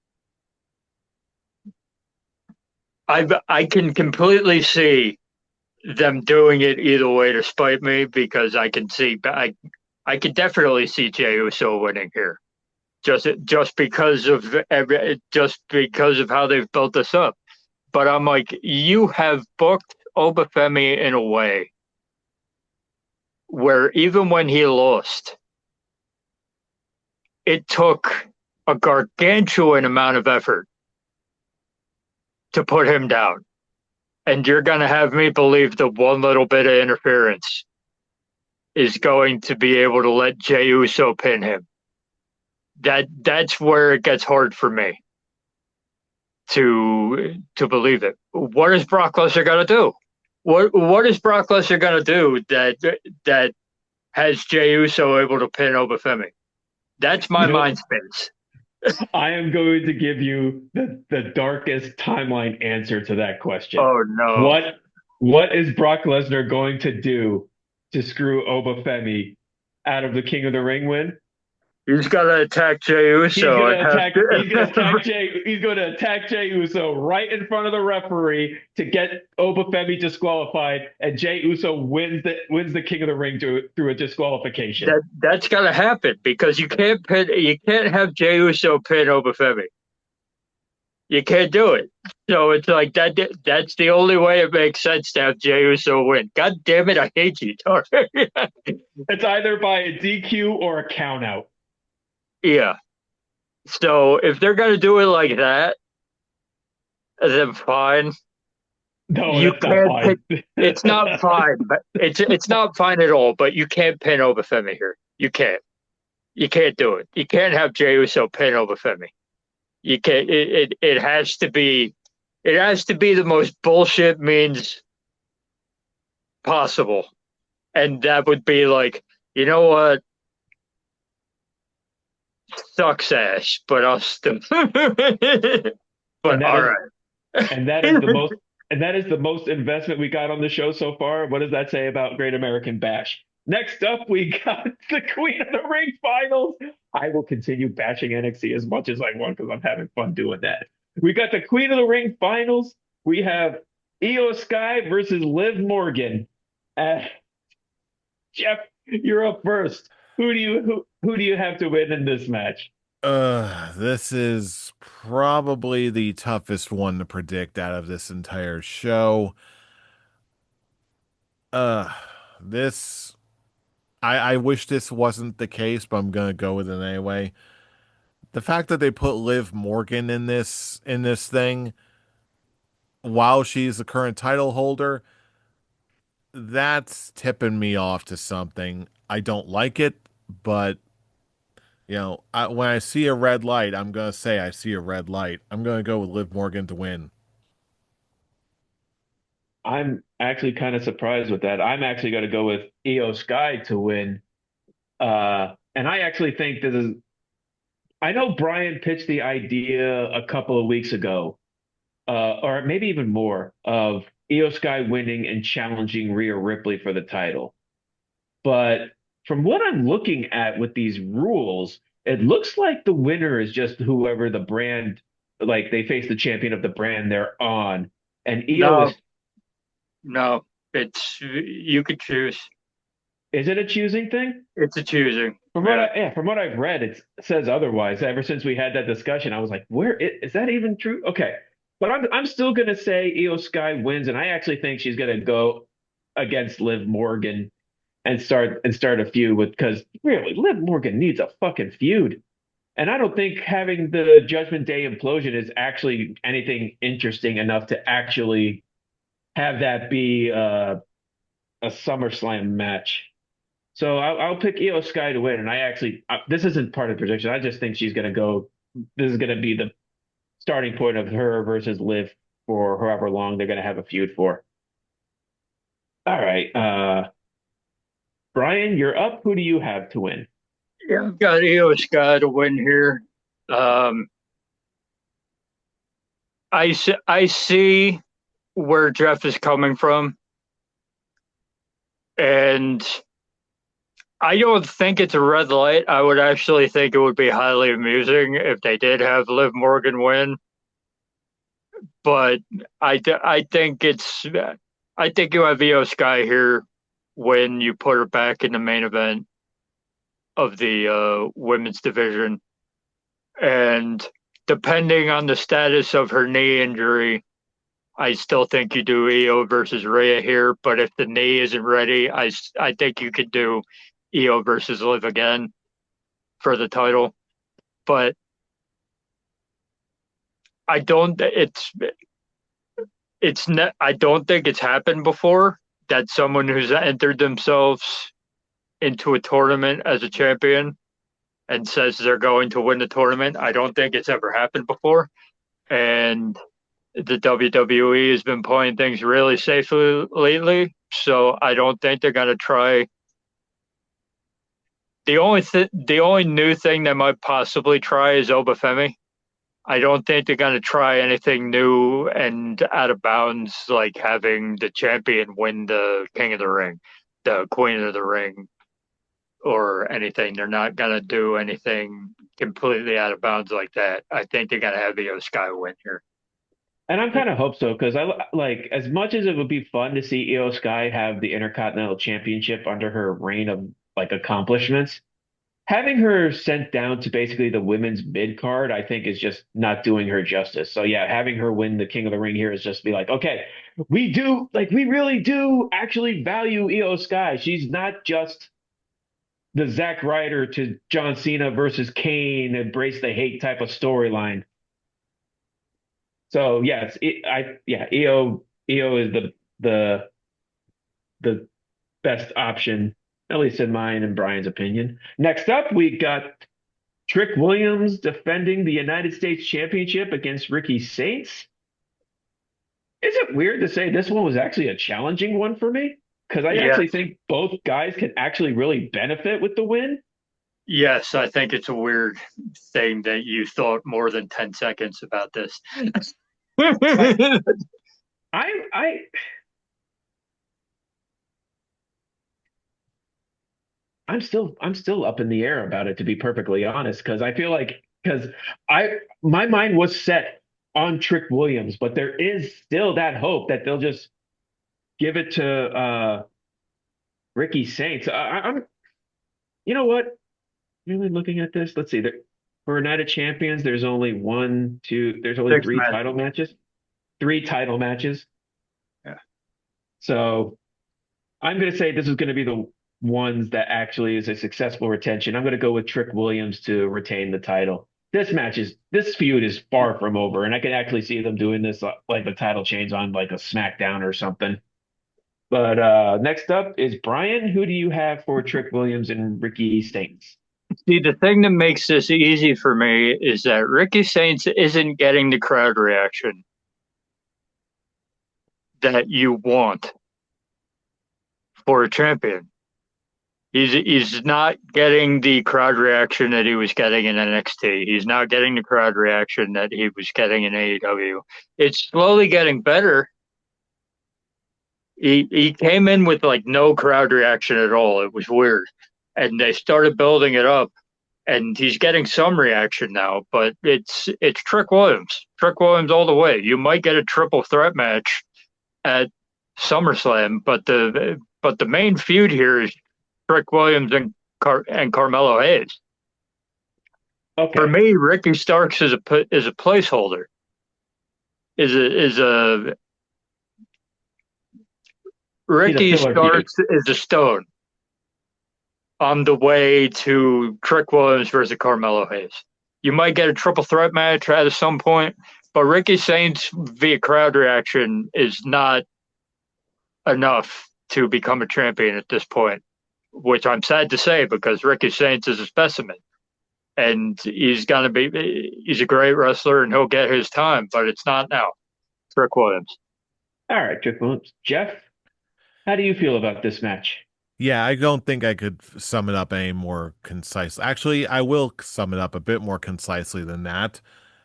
Speaker 3: I can completely see them doing it either way to spite me, because I can could definitely see Jey Uso winning here. Just because of how they've built this up. But I'm like, you have booked Oba Femi in a way where even when he lost, it took a gargantuan amount of effort to put him down. And you're going to have me believe that one little bit of interference is going to be able to let Jey Uso pin him. That's where it gets hard for me to believe it. What is Brock Lesnar gonna do? What is Brock Lesnar gonna do that has Jey Uso able to pin Oba Femi? That's my mind space.
Speaker 1: I am going to give you the darkest timeline answer to that question.
Speaker 3: Oh no!
Speaker 1: What is Brock Lesnar going to do to screw Oba Femi out of the King of the Ring win?
Speaker 3: He's got to attack Jey Uso.
Speaker 1: He's going to attack Jey Uso right in front of the referee to get Oba Femi disqualified, and Jey Uso wins the King of the Ring through a disqualification.
Speaker 3: That's got to happen, because you can't have Jey Uso pin Oba Femi. You can't do it. So it's like that. That's the only way it makes sense to have Jey Uso win. God damn it, I hate you, Tar.
Speaker 1: It's either by a DQ or a count out.
Speaker 3: Yeah. So if they're gonna do it like that, then fine.
Speaker 1: No,
Speaker 3: You
Speaker 1: that's not
Speaker 3: can't
Speaker 1: fine.
Speaker 3: pick. It's not fine, but it's not fine at all. But you can't pin Obafemi here. You can't. You can't do it. You can't have Jey Uso pin Obafemi. You can't. It has to be. It has to be the most bullshit means possible, and that would be like, you know what, sucks ass, but I'll still.
Speaker 1: And
Speaker 3: But
Speaker 1: that
Speaker 3: all
Speaker 1: is
Speaker 3: right.
Speaker 1: and that is the most and that is the most investment we got on the show so far. What does that say about Great American Bash? Next up, we got the Queen of the Ring finals. I will continue bashing NXT as much as I want because I'm having fun doing that. We got the Queen of the Ring finals. We have Io Sky versus Liv Morgan. Uh, Jeff, you're up first. Who do you have to win in this match?
Speaker 2: This is probably the toughest one to predict out of this entire show. Uh, this I wish this wasn't the case, but I'm gonna go with it anyway. The fact that they put Liv Morgan in this thing while she's the current title holder, that's tipping me off to something. I don't like it, but when I see a red light, I'm gonna say I see a red light. I'm gonna go with Liv Morgan to win.
Speaker 1: I'm actually kind of surprised with that. I'm actually going to go with Io Sky to win. And I actually think this is, I know Brian pitched the idea a couple of weeks ago, or maybe even more, of Io Sky winning and challenging Rhea Ripley for the title. But from what I'm looking at with these rules, it looks like the winner is just whoever the brand, like they face the champion of the brand they're on. And Io
Speaker 3: No, no, it's you could choose.
Speaker 1: is it a choosing thing?
Speaker 3: It's a choosing.
Speaker 1: Yeah, from what I've read, it says otherwise. Ever since we had that discussion, I was like, is that even true? Okay. But I'm still gonna say Io Sky wins, and I actually think she's gonna go against Liv Morgan and start a feud with because really Liv Morgan needs a fucking feud. And I don't think having the Judgment Day implosion is actually anything interesting enough to actually have that be a SummerSlam match. So I'll pick Io Sky to win. And this isn't part of the prediction. I just think she's going to go. This is going to be the starting point of her versus Liv for however long they're going to have a feud for. All right. Brian, you're up. Who do you have to win?
Speaker 3: Yeah, I've got Io Sky to win here. Um, I see where Jeff is coming from, and I don't think it's a red light. I would actually think it would be highly amusing if they did have Liv Morgan win. But I think I think you have Io Sky here when you put her back in the main event of the women's division, and depending on the status of her knee injury, I still think you do Io versus Rhea here. But if the knee isn't ready, I think you could do Io versus Liv again for the title. But I don't. I don't think it's happened before that someone who's entered themselves into a tournament as a champion and says they're going to win the tournament. I don't think it's ever happened before. And the WWE has been playing things really safely lately. So I don't think they're going to try. The only new thing they might possibly try is Obafemi. I don't think they're going to try anything new and out of bounds, like having the champion win the King of the Ring, the Queen of the Ring, or anything. They're not going to do anything completely out of bounds like that. I think they're going to have Io Sky win here.
Speaker 1: And I'm kind of hope so because I like as much as it would be fun to see Io Sky have the Intercontinental Championship under her reign of like accomplishments. Having her sent down to basically the women's mid card, I think is just not doing her justice. So yeah, having her win the King of the Ring here is just be like, okay, we really do actually value Io Sky. She's not just the Zack Ryder to John Cena versus Kane embrace the hate type of storyline. So yes, EO is the the best option, at least in mine and Brian's opinion. Next up, we got Trick Williams defending the United States Championship against Ricky Saints. Is it weird to say this one was actually a challenging one for me? Because I
Speaker 3: Yeah.
Speaker 1: actually think both guys can actually really benefit with the win.
Speaker 3: Yes, I think it's a weird thing that you thought more than 10 seconds about this.
Speaker 1: Like I I'm still up in the air about it, to be perfectly honest, because I feel like because I my mind was set on Trick Williams, but there is still that hope that they'll just give it to Ricky Saints. I'm you know what? Really looking at this, let's see. For Night of Champions, there's only there's only
Speaker 3: Six
Speaker 1: three
Speaker 3: matches.
Speaker 1: title matches. Three title matches.
Speaker 3: Yeah.
Speaker 1: So I'm going to say this is going to be the ones that actually is a successful retention. I'm going to go with Trick Williams to retain the title. This feud is far from over, and I can actually see them doing this like the title change on like a SmackDown or something. But next up is Brian. Who do you have for Trick Williams and Ricky Saints?
Speaker 3: See, the thing that makes this easy for me is that Ricky Saints isn't getting the crowd reaction that you want for a champion. He's not getting the crowd reaction that he was getting in NXT. He's not getting the crowd reaction that he was getting in AEW. It's slowly getting better. He came in with like no crowd reaction at all. It was weird. And they started building it up, and he's getting some reaction now, but it's Trick Williams. Trick Williams all the way. You might get a triple threat match at SummerSlam, but the main feud here is Trick Williams and Carmelo Hayes.
Speaker 1: Okay.
Speaker 3: For me, Ricky Starks is a placeholder. Ricky Starks is a stone on the way to Trick Williams versus Carmelo Hayes. You might get a triple threat match at some point, but Ricky Saints via crowd reaction is not enough to become a champion at this point, which I'm sad to say because Ricky Saints is a specimen. And he's a great wrestler and he'll get his time, but it's not now. Trick Williams.
Speaker 1: All right, Trick Williams. Jeff, how do you feel about this match?
Speaker 2: Yeah, I don't think I could sum it up any more concisely. Actually, I will sum it up a bit more concisely than that,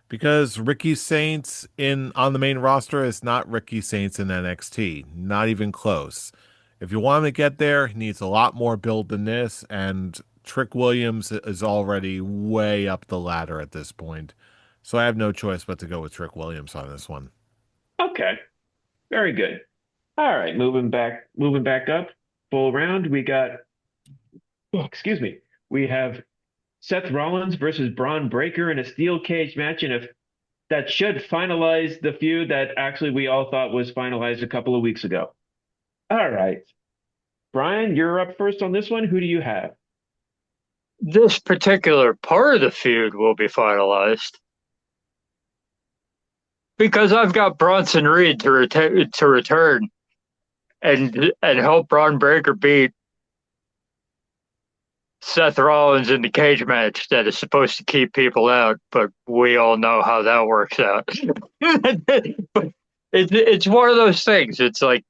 Speaker 2: because Ricky Saints on the main roster is not Ricky Saints in NXT, not even close. If you want him to get there, he needs a lot more build than this, and Trick Williams is already way up the ladder at this point. So I have no choice but to go with Trick Williams on this one.
Speaker 1: Okay, very good. All right, moving back up, full round. We got, excuse me, we have Seth Rollins versus Braun Breaker in a steel cage match, and if that should finalize the feud that actually we all thought was finalized a couple of weeks ago. All right, Brian, you're up first on this one. Who do you have?
Speaker 3: This particular part of the feud will be finalized because I've got Bronson Reed to return and help Braun Breaker beat Seth Rollins in the cage match that is supposed to keep people out, but we all know how that works out. But it's one of those things. It's like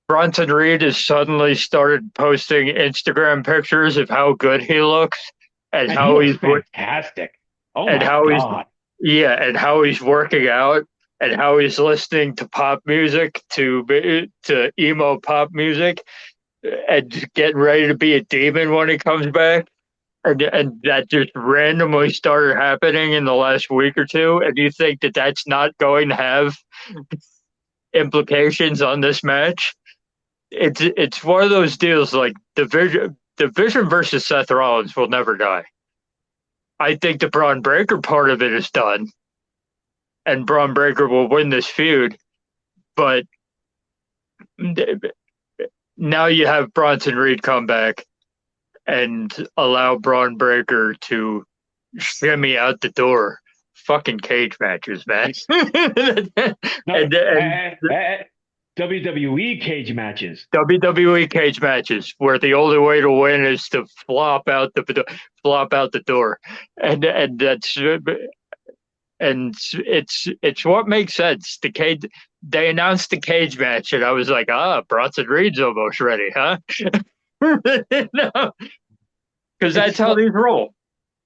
Speaker 3: Bronson Reed has suddenly started posting Instagram pictures of how good he looks and how he's
Speaker 1: fantastic. Oh
Speaker 3: and
Speaker 1: my
Speaker 3: how
Speaker 1: God.
Speaker 3: and how he's working out and how he's listening to pop music to emo pop music and getting ready to be a demon when he comes back. And that just randomly started happening in the last week or two. And you think that that's not going to have implications on this match? It's one of those deals like Division versus Seth Rollins will never die. I think the Braun Breaker part of it is done, and Braun Breaker will win this feud. But now you have Bronson Reed come back, and allow Braun Breaker to shimmy out the door. Fucking cage matches, man.
Speaker 1: No,
Speaker 3: and
Speaker 1: WWE cage matches.
Speaker 3: WWE cage matches where the only way to win is to flop out the door, and that's and it's what makes sense. The cage They announced the cage match, and I was like, Bronson Reed's almost ready, huh? Because that's how these roll.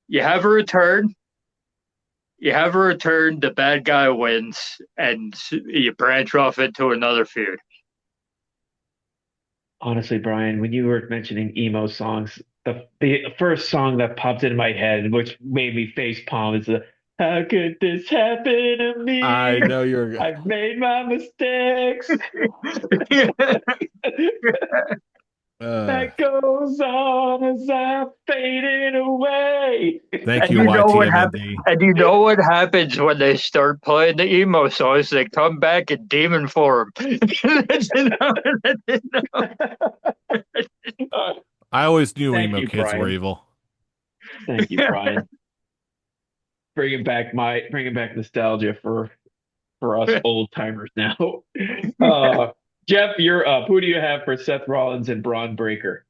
Speaker 3: You have a return. The bad guy wins, and you branch off into another feud.
Speaker 1: Honestly, Brian, when you were mentioning emo songs, the first song that popped into my head, which made me face palm, is the "How could this happen to me?
Speaker 2: I know you're.
Speaker 1: I've made my mistakes." That goes on as I'm fading away.
Speaker 2: Thank
Speaker 3: And
Speaker 2: you,
Speaker 3: you know what
Speaker 2: YTMND.
Speaker 3: And you know what happens when they start playing the emo songs? They come back in demon form.
Speaker 2: I always knew
Speaker 1: Thank
Speaker 2: emo
Speaker 1: you,
Speaker 2: kids were
Speaker 1: Brian.
Speaker 2: evil.
Speaker 1: Thank you, Brian. Bringing back nostalgia for us old timers now. Jeff, you're up. Who do you have for Seth Rollins and Braun Breaker?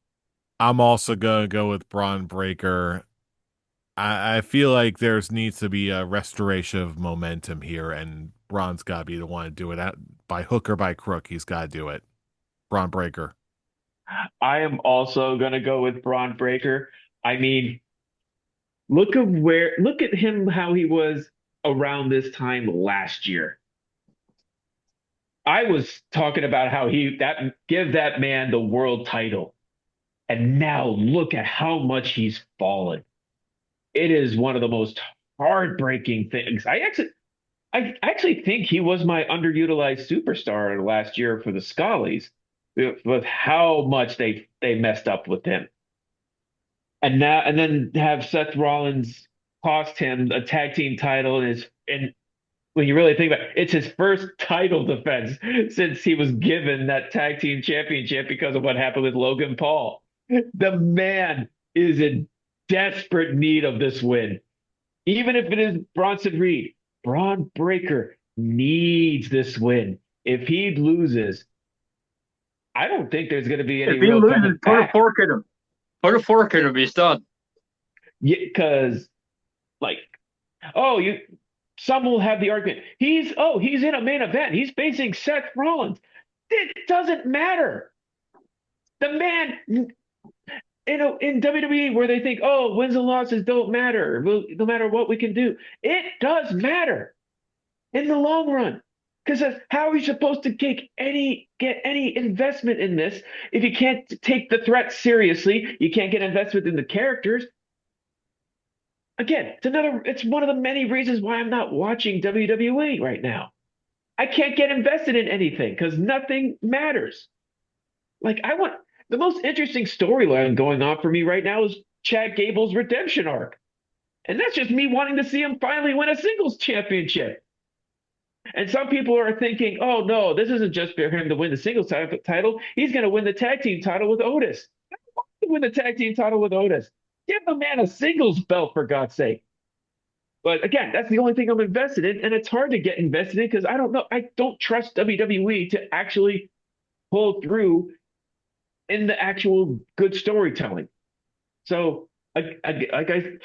Speaker 2: I'm also gonna go with Braun Breaker. I feel like there's needs to be a restoration of momentum here, and Braun's got to be the one to do it by hook or by crook. He's got to do it. Braun Breaker.
Speaker 1: I am also gonna go with Braun Breaker. I mean, look at him how he was around this time last year. I was talking about how give that man the world title. And now look at how much he's fallen. It is one of the most heartbreaking things. I actually think he was my underutilized superstar last year for the Scullies with how much they messed up with him. And then have Seth Rollins cost him a tag team title and when you really think about it, it's his first title defense since he was given that tag team championship because of what happened with Logan Paul. The man is in desperate need of this win. Even if it is Bronson Reed, Braun Breaker needs this win. If he loses, I don't think there's going to be any real coming
Speaker 3: put a
Speaker 1: back.
Speaker 3: fork in him. Put a fork in him. He's done.
Speaker 1: Yeah, because like, some will have the argument. He's in a main event. He's facing Seth Rollins. It doesn't matter. The man in WWE where they think, wins and losses don't matter. No matter what we can do, it does matter in the long run. Because how are you supposed to get any investment in this if you can't take the threat seriously? You can't get investment in the characters. Again, it's one of the many reasons why I'm not watching WWE right now. I can't get invested in anything because nothing matters. Like the most interesting storyline going on for me right now is Chad Gable's redemption arc. And that's just me wanting to see him finally win a singles championship. And some people are thinking, oh no, this isn't just for him to win the singles title. He's going to win the tag team title with Otis. I don't want to win the tag team title with Otis. Give the man a singles belt, for God's sake. But again, that's the only thing I'm invested in. And it's hard to get invested in because I don't know. I don't trust WWE to actually pull through in the actual good storytelling. So,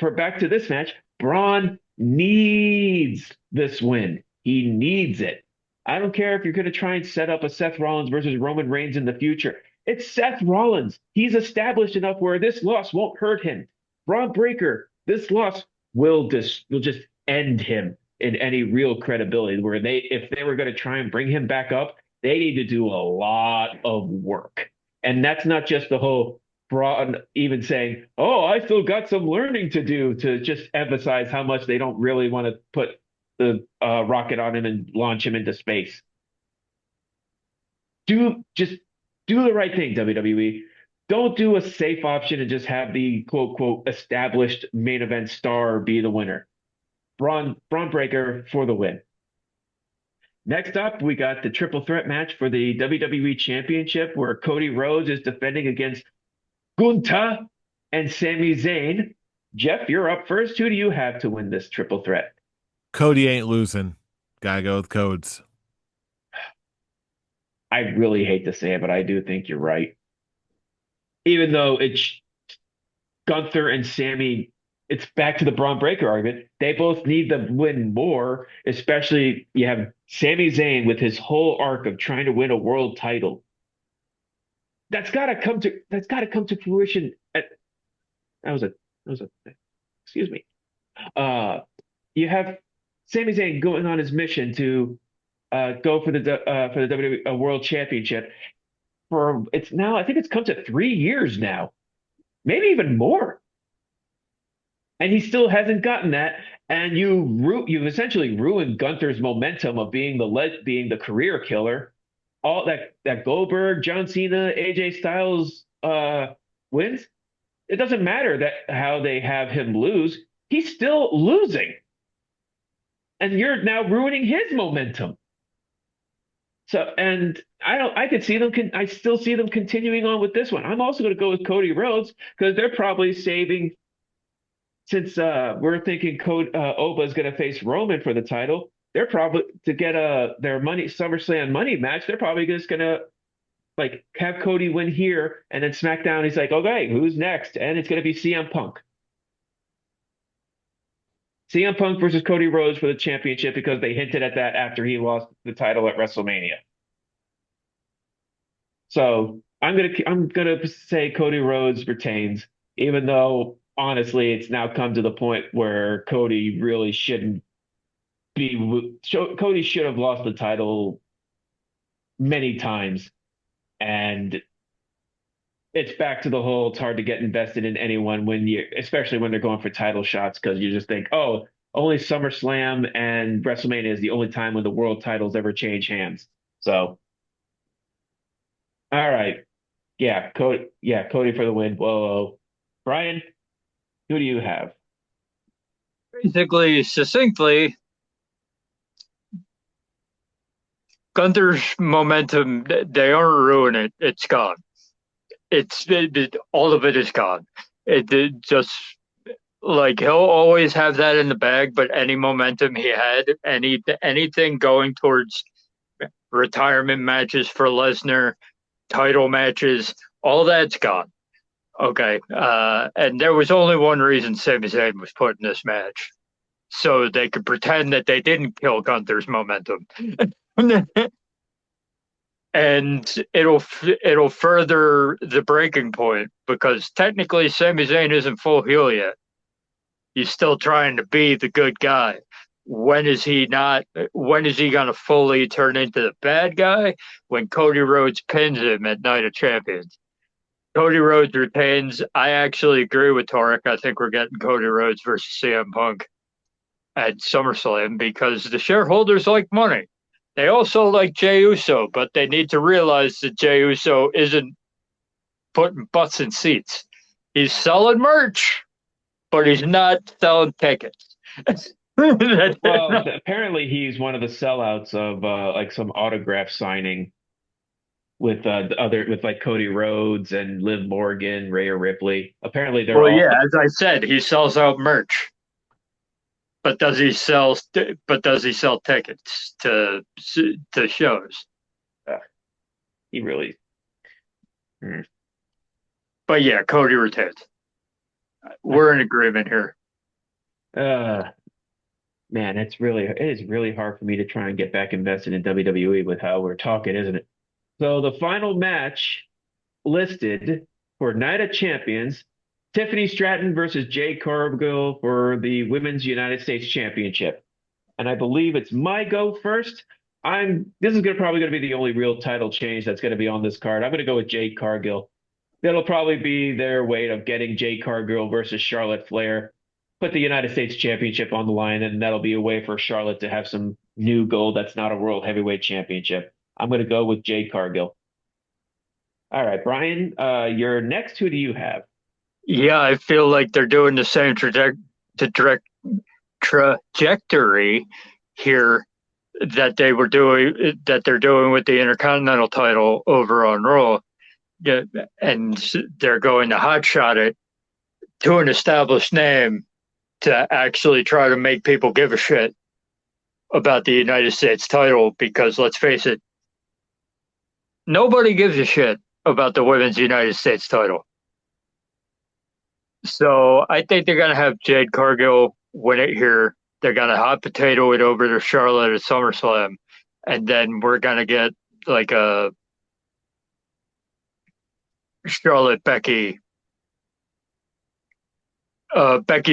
Speaker 1: for back to this match, Braun needs this win. He needs it. I don't care if you're going to try and set up a Seth Rollins versus Roman Reigns in the future. It's Seth Rollins. He's established enough where this loss won't hurt him. Braun Breaker, this loss will just end him in any real credibility. Where if they were going to try and bring him back up, they need to do a lot of work. And that's not just the whole Braun even saying, I still got some learning to do, to just emphasize how much they don't really want to put the rocket on him and launch him into space. Just do the right thing, WWE. Don't do a safe option and just have the quote quote established main event star be the winner. Braun Breaker for the win. Next up, we got the triple threat match for the WWE Championship where Cody Rhodes is defending against Gunther and Sami Zayn. Jeff, you're up first. Who do you have to win this triple threat?
Speaker 2: Cody ain't losing. Gotta go with codes.
Speaker 1: I really hate to say it, but I do think you're right. Even though it's Gunther and Sammy, it's back to the Braun Breaker argument. They both need to win more, especially you have Sami Zayn with his whole arc of trying to win a world title. That's got to come to fruition. That was a that was a excuse me. Uh, you have Sami Zayn going on his mission to go for the WWE World Championship for it's now I think it's come to 3 years now, maybe even more, and he still hasn't gotten that. And you've essentially ruined Gunther's momentum of being the career killer. All that Goldberg, John Cena, AJ Styles wins. It doesn't matter that how they have him lose. He's still losing, and you're now ruining his momentum. So, and I could see them. I still see them continuing on with this one. I'm also going to go with Cody Rhodes because they're probably saving. Since we're thinking Oba is going to face Roman for the title, they're probably to get their money SummerSlam money match. They're probably just going to like have Cody win here, and then SmackDown. He's like, okay, who's next? And it's going to be CM Punk. CM Punk versus Cody Rhodes for the championship because they hinted at that after he lost the title at WrestleMania. So I'm gonna say Cody Rhodes retains, even though honestly it's now come to the point where Cody really shouldn't be. Cody should have lost the title many times, and it's back to the whole. It's hard to get invested in anyone especially when they're going for title shots because you just think, oh, only SummerSlam and WrestleMania is the only time when the world titles ever change hands. So, all right. Cody for the win. Whoa. Brian, who do you have?
Speaker 3: Basically, succinctly, Gunther's momentum, they aren't ruining it. It's gone. All of it is gone. It just like he'll always have that in the bag, but any momentum he had, anything going towards retirement matches for Lesnar, title matches, all that's gone. Okay. And there was only one reason Sami Zayn was put in this match. So they could pretend that they didn't kill Gunther's momentum. And it'll further the breaking point because technically Sami Zayn isn't full heel yet. He's still trying to be the good guy. When is he not? When is he going to fully turn into the bad guy? When Cody Rhodes pins him at Night of Champions. Cody Rhodes retains. I actually agree with Torek. I think we're getting Cody Rhodes versus CM Punk at SummerSlam because the shareholders like money. They also like Jey Uso, but they need to realize that Jey Uso isn't putting butts in seats. He's selling merch, but he's not selling tickets.
Speaker 1: Well, apparently he's one of the sellouts of like some autograph signing with with like Cody Rhodes and Liv Morgan, Rhea Ripley. Apparently they're
Speaker 3: Well,
Speaker 1: all
Speaker 3: yeah, as I said, he sells out merch. But does he sell tickets to shows?
Speaker 1: He really.
Speaker 3: But yeah, Cody retains. We're in agreement here.
Speaker 1: Man, it is really hard for me to try and get back invested in WWE with how we're talking, isn't it? So the final match listed for Night of Champions, Tiffany Stratton versus Jade Cargill for the Women's United States Championship. And I believe it's my go first. This is probably going to be the only real title change that's going to be on this card. I'm going to go with Jade Cargill. That'll probably be their way of getting Jade Cargill versus Charlotte Flair. Put the United States Championship on the line, and that'll be a way for Charlotte to have some new gold that's not a World Heavyweight Championship. I'm going to go with Jade Cargill. All right, Brian, you're next. Who do you have?
Speaker 3: Yeah, I feel like they're doing the same trajectory here that they're doing with the Intercontinental title over on Raw. Yeah, and they're going to hotshot it to an established name to actually try to make people give a shit about the United States title because let's face it, nobody gives a shit about the women's United States title. So I think they're going to have Jade Cargill win it here. They're going to hot potato it over to Charlotte at SummerSlam. And then we're going to get like a Charlotte Becky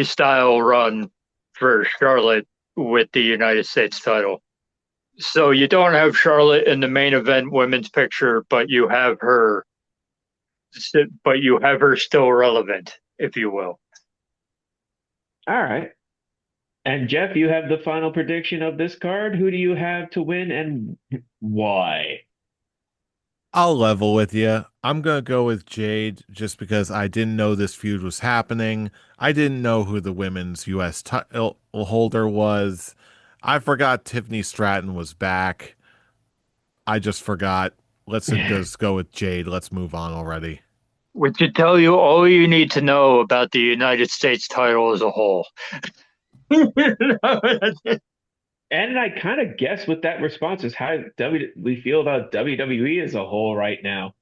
Speaker 3: style run for Charlotte with the United States title. So you don't have Charlotte in the main event women's picture, but you have her still relevant, if you will.
Speaker 1: All right. And Jeff, you have the final prediction of this card. Who do you have to win and why?
Speaker 2: I'll level with you. I'm gonna go with Jade just because I didn't know this feud was happening. I didn't know who the women's U.S. title holder was. I forgot Tiffany Stratton was back. I just forgot. Let's just go with Jade. Let's move on already.
Speaker 3: Which should tell you all you need to know about the United States title as a whole.
Speaker 1: And I kind of guess with that response is how we feel about WWE as a whole right now.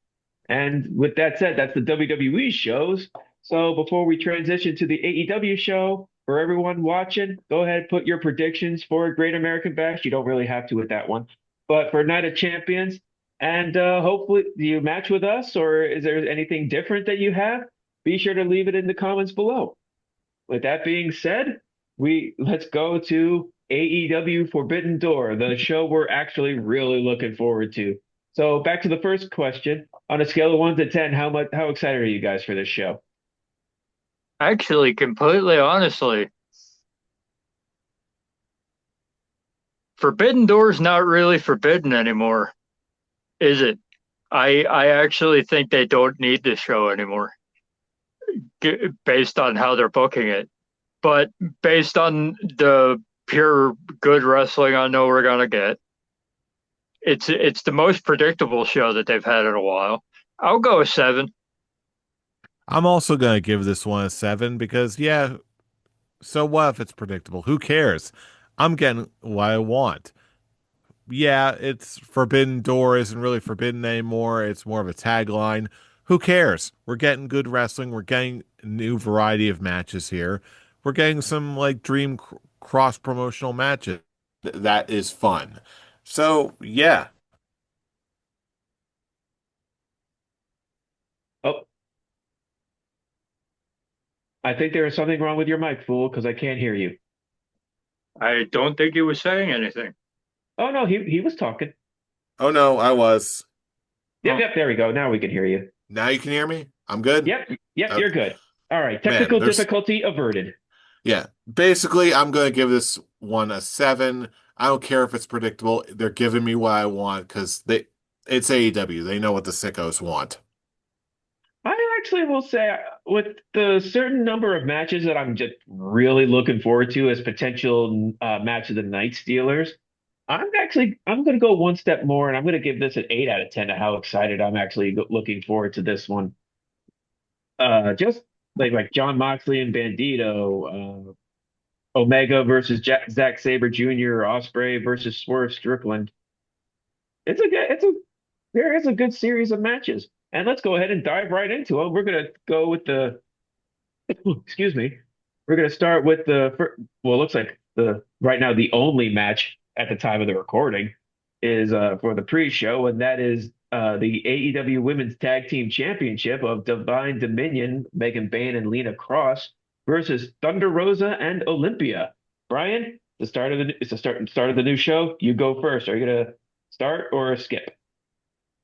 Speaker 1: And with that said, that's the WWE shows. So before we transition to the AEW show, for everyone watching, go ahead, put your predictions for Great American Bash. You don't really have to with that one. But for Night of Champions, and hopefully do you match with us, or is there anything different that you have? Be sure to leave it in the comments below. With that being said, let's go to AEW Forbidden Door, the show we're actually really looking forward to. So back to the first question. On a scale of 1 to 10, how excited are you guys for this show?
Speaker 3: Actually, completely honestly, Forbidden Door's not really forbidden anymore, is it? I actually think they don't need this show anymore, based on how they're booking it. But based on the pure good wrestling I know we're gonna get, it's the most predictable show that they've had in a while. I'll go with 7.
Speaker 2: I'm also gonna give this one a 7 because yeah, so what if it's predictable? Who cares? I'm getting what I want. Yeah, it's Forbidden Door isn't really forbidden anymore. It's more of a tagline. Who cares? We're getting good wrestling. We're getting a new variety of matches here. We're getting some like dream cross promotional matches. That is fun. So, yeah.
Speaker 1: Oh, I think there is something wrong with your mic, fool, because I can't hear you.
Speaker 3: I don't think he was saying anything.
Speaker 1: Oh no, he was talking.
Speaker 2: Oh no, I was.
Speaker 1: Yep,
Speaker 3: Oh,
Speaker 1: yep, there we go. Now we can hear you.
Speaker 2: Now you can hear me? I'm good?
Speaker 1: Yep, yep, you're
Speaker 2: Okay.
Speaker 1: good. All right,
Speaker 2: Man,
Speaker 1: technical
Speaker 2: there's
Speaker 1: difficulty averted.
Speaker 2: yeah. Basically, I'm going to give this one a 7. I don't care if it's predictable. They're giving me what I want because it's AEW. They know what the sickos want.
Speaker 1: I actually will say, with the certain number of matches that I'm just really looking forward to as potential match of the night stealers, I'm going to go one step more, and I'm going to give this an 8 out of 10 to how excited I'm actually looking forward to this one. Just like John Moxley and Bandito, Omega versus Zack Sabre Jr., Osprey versus Swerve Strickland. There is a good series of matches. And let's go ahead and dive right into it. We're gonna go with the excuse me. We're gonna start with well, it looks like the right now the only match at the time of the recording is for the pre-show, and that is the AEW Women's Tag Team Championship of Divine Dominion, Megan Bayne and Lena Cross versus Thunder Rosa and Olympia. Brian, it's the start of the new show. You go first. Are you gonna start or skip?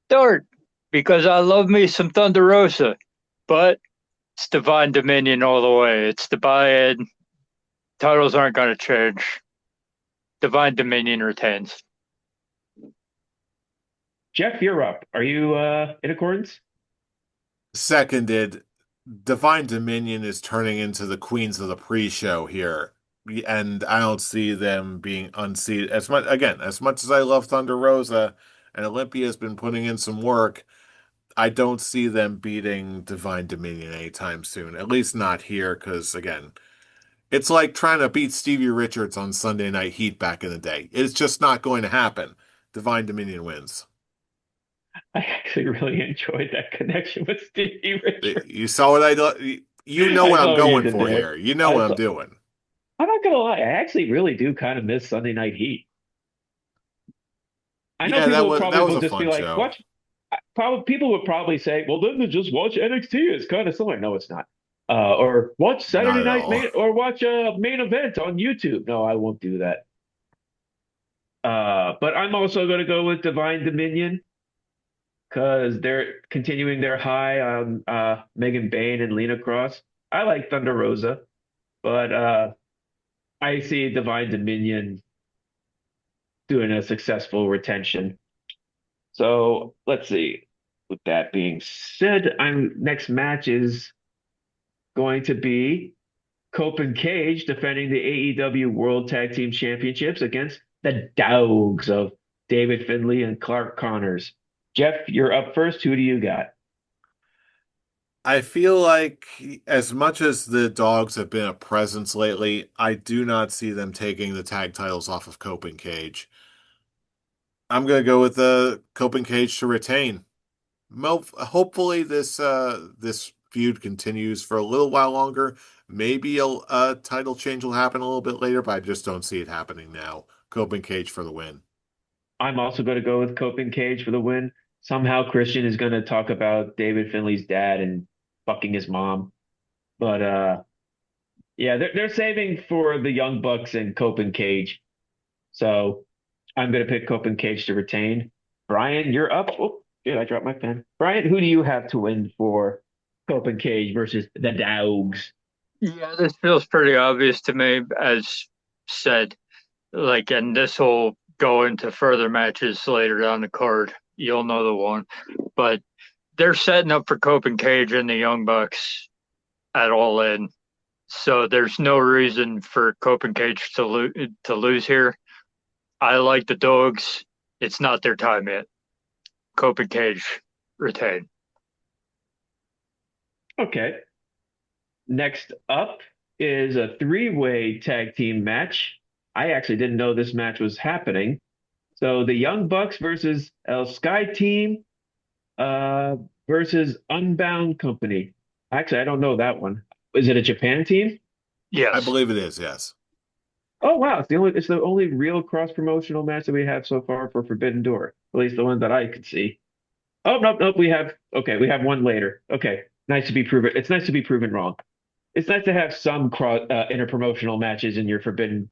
Speaker 3: Start, because I love me some Thunder Rosa, but it's Divine Dominion all the way. It's the buy-in. Titles aren't going to change. Divine Dominion retains.
Speaker 1: Jeff, you're up. Are you in accordance?
Speaker 2: Seconded, Divine Dominion is turning into the queens of the pre-show here. And I don't see them being unseated. As much as I love Thunder Rosa and Olympia has been putting in some work, I don't see them beating Divine Dominion anytime soon. At least not here, because again, it's like trying to beat Stevie Richards on Sunday Night Heat back in the day. It's just not going to happen. Divine Dominion wins.
Speaker 1: I actually really enjoyed that connection with Stevie Richards.
Speaker 2: You saw what I do? You know
Speaker 1: I
Speaker 2: what I'm
Speaker 1: saw what you
Speaker 2: going
Speaker 1: did
Speaker 2: for
Speaker 1: there.
Speaker 2: here. You know
Speaker 1: I
Speaker 2: what I'm
Speaker 1: saw,
Speaker 2: doing.
Speaker 1: I'm not gonna lie, I actually really do kind of miss Sunday Night Heat. I know
Speaker 2: Yeah,
Speaker 1: people
Speaker 2: that
Speaker 1: probably
Speaker 2: was
Speaker 1: will
Speaker 2: a
Speaker 1: just be
Speaker 2: fun
Speaker 1: like,
Speaker 2: show.
Speaker 1: watch. Probably people would probably say, well, then to just watch NXT. It's kind of similar. No, it's not. Or watch
Speaker 2: Not
Speaker 1: Saturday
Speaker 2: at
Speaker 1: Night
Speaker 2: all.
Speaker 1: Main, or watch a main event on YouTube. No, I won't do that. But I'm also going to go with Divine Dominion because they're continuing their high on Megan Bayne and Lena Cross. I like Thunder Rosa, but I see Divine Dominion doing a successful retention. So let's see. With that being said, I'm next match is going to be Cope and Cage defending the AEW World Tag Team Championships against the Dogs of David Finlay and Clark Connors. Jeff, you're up first. Who do you got?
Speaker 2: I feel like as much as the dogs have been a presence lately, I do not see them taking the tag titles off of Cope and Cage. I'm gonna go with the Cope and Cage to retain. Hopefully this feud continues for a little while longer. Maybe a title change will happen a little bit later, but I just don't see it happening now. Cope and Cage for the win.
Speaker 1: I'm also going to go with Cope and Cage for the win. Somehow Christian is going to talk about David Finlay's dad and fucking his mom. But yeah, they're saving for the Young Bucks and Cope and Cage. So I'm going to pick Cope and Cage to retain. Brian, you're up. Oh, dude, I dropped my pen. Brian, who do you have to win for Cope and Cage versus the Dogs?
Speaker 3: Yeah, this feels pretty obvious to me, as said. Like, and this will go into further matches later down the card. You'll know the one, but they're setting up for Cope and Cage and the Young Bucks at All In, so there's no reason for Cope and Cage to lose here. I like the Dogs. It's not their time yet. Cope and Cage retain.
Speaker 1: Okay. Next up is a three-way tag team match. I actually didn't know this match was happening. So the Young Bucks versus El Sky Team uh, versus Unbound Company. Actually, I don't know that one. Is it a Japan team?
Speaker 2: I
Speaker 3: Yes.
Speaker 2: believe it is, yes.
Speaker 1: Oh wow, it's the only real cross promotional match that we have so far for Forbidden Door. At least the one that I could see. Oh nope. We have one later. Okay. Nice to be proven. It's nice to be proven wrong. It's nice to have some cross interpromotional matches in your Forbidden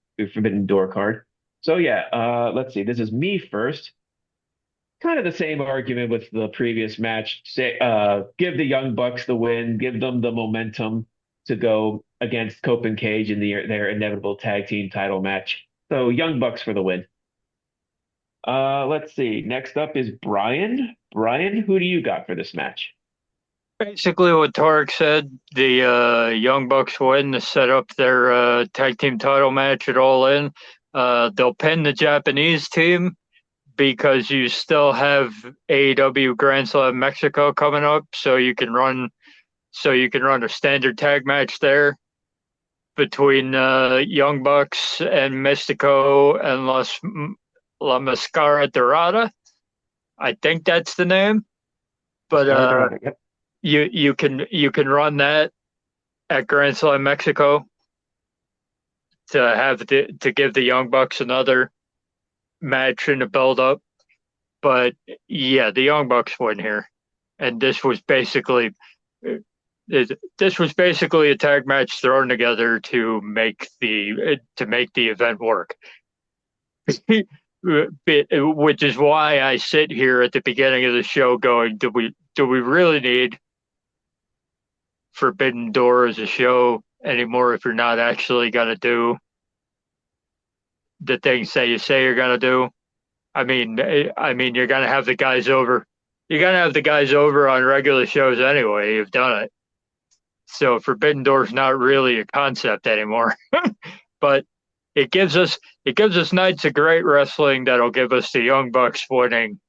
Speaker 1: Door card. So yeah, let's see. This is me first. Kind of the same argument with the previous match. Say, give the Young Bucks the win, give them the momentum to go against Cope and Cage in their inevitable tag team title match. So Young Bucks for the win. Let's see. Next up is Brian. Brian, who do you got for this match?
Speaker 3: Basically, what Tarek said, the Young Bucks win to set up their tag team title match at All In. They'll pin the Japanese team because you still have AEW Grand Slam Mexico coming up, so you can run a standard tag match there between Young Bucks and Mystico and La Mascara Dorada. I think that's the name, but
Speaker 1: Yep.
Speaker 3: you can run that at Grand Slam Mexico to give the Young Bucks another match in the build up. But yeah, the Young Bucks win here, and this was basically a tag match thrown together to make the event work. Which is why I sit here at the beginning of the show going, do we really need Forbidden Door as a show anymore if you're not actually gonna do the things that you say you're gonna do? I mean, you're gonna have the guys over. You're gonna have the guys over on regular shows anyway. You've done it, so Forbidden Door is not really a concept anymore. But it gives us nights of great wrestling that'll give us the Young Bucks winning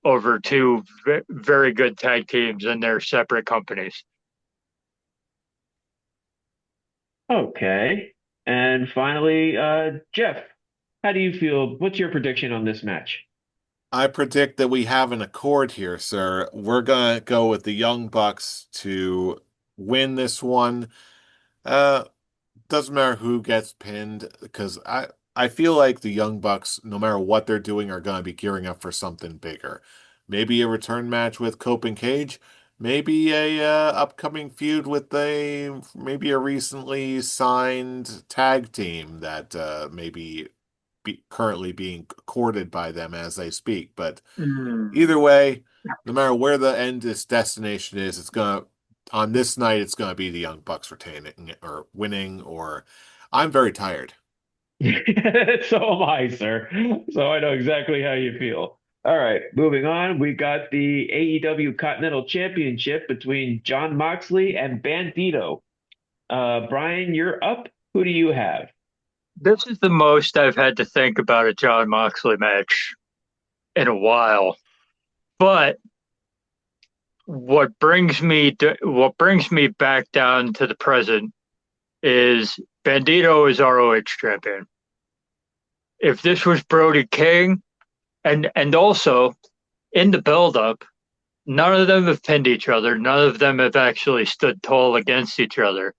Speaker 3: over two very good tag teams in their separate companies.
Speaker 1: Okay. And finally, Jeff, how do you feel? What's your prediction on this match?
Speaker 2: I predict that we have an accord here, sir. We're gonna go with the Young Bucks to win this one. Uh, doesn't matter who gets pinned because I feel like the Young Bucks, no matter what they're doing, are gonna be gearing up for something bigger. Maybe a return match with Cope and Cage. Maybe a upcoming feud with maybe a recently signed tag team that currently being courted by them as they speak. But
Speaker 3: Mm.
Speaker 2: either way, no matter where the end this destination is, it's gonna on this night it's gonna be the Young Bucks retaining or winning. Or I'm very tired.
Speaker 1: So am I, sir. So I know exactly how you feel. All right, moving on. We got the AEW Continental Championship between Jon Moxley and Bandito. Brian, you're up. Who do you have?
Speaker 3: This is the most I've had to think about a Jon Moxley match in a while. But what brings me back down to the present is Bandito is ROH champion. If this was Brody King, and also in the build-up, none of them have pinned each other. None of them have actually stood tall against each other.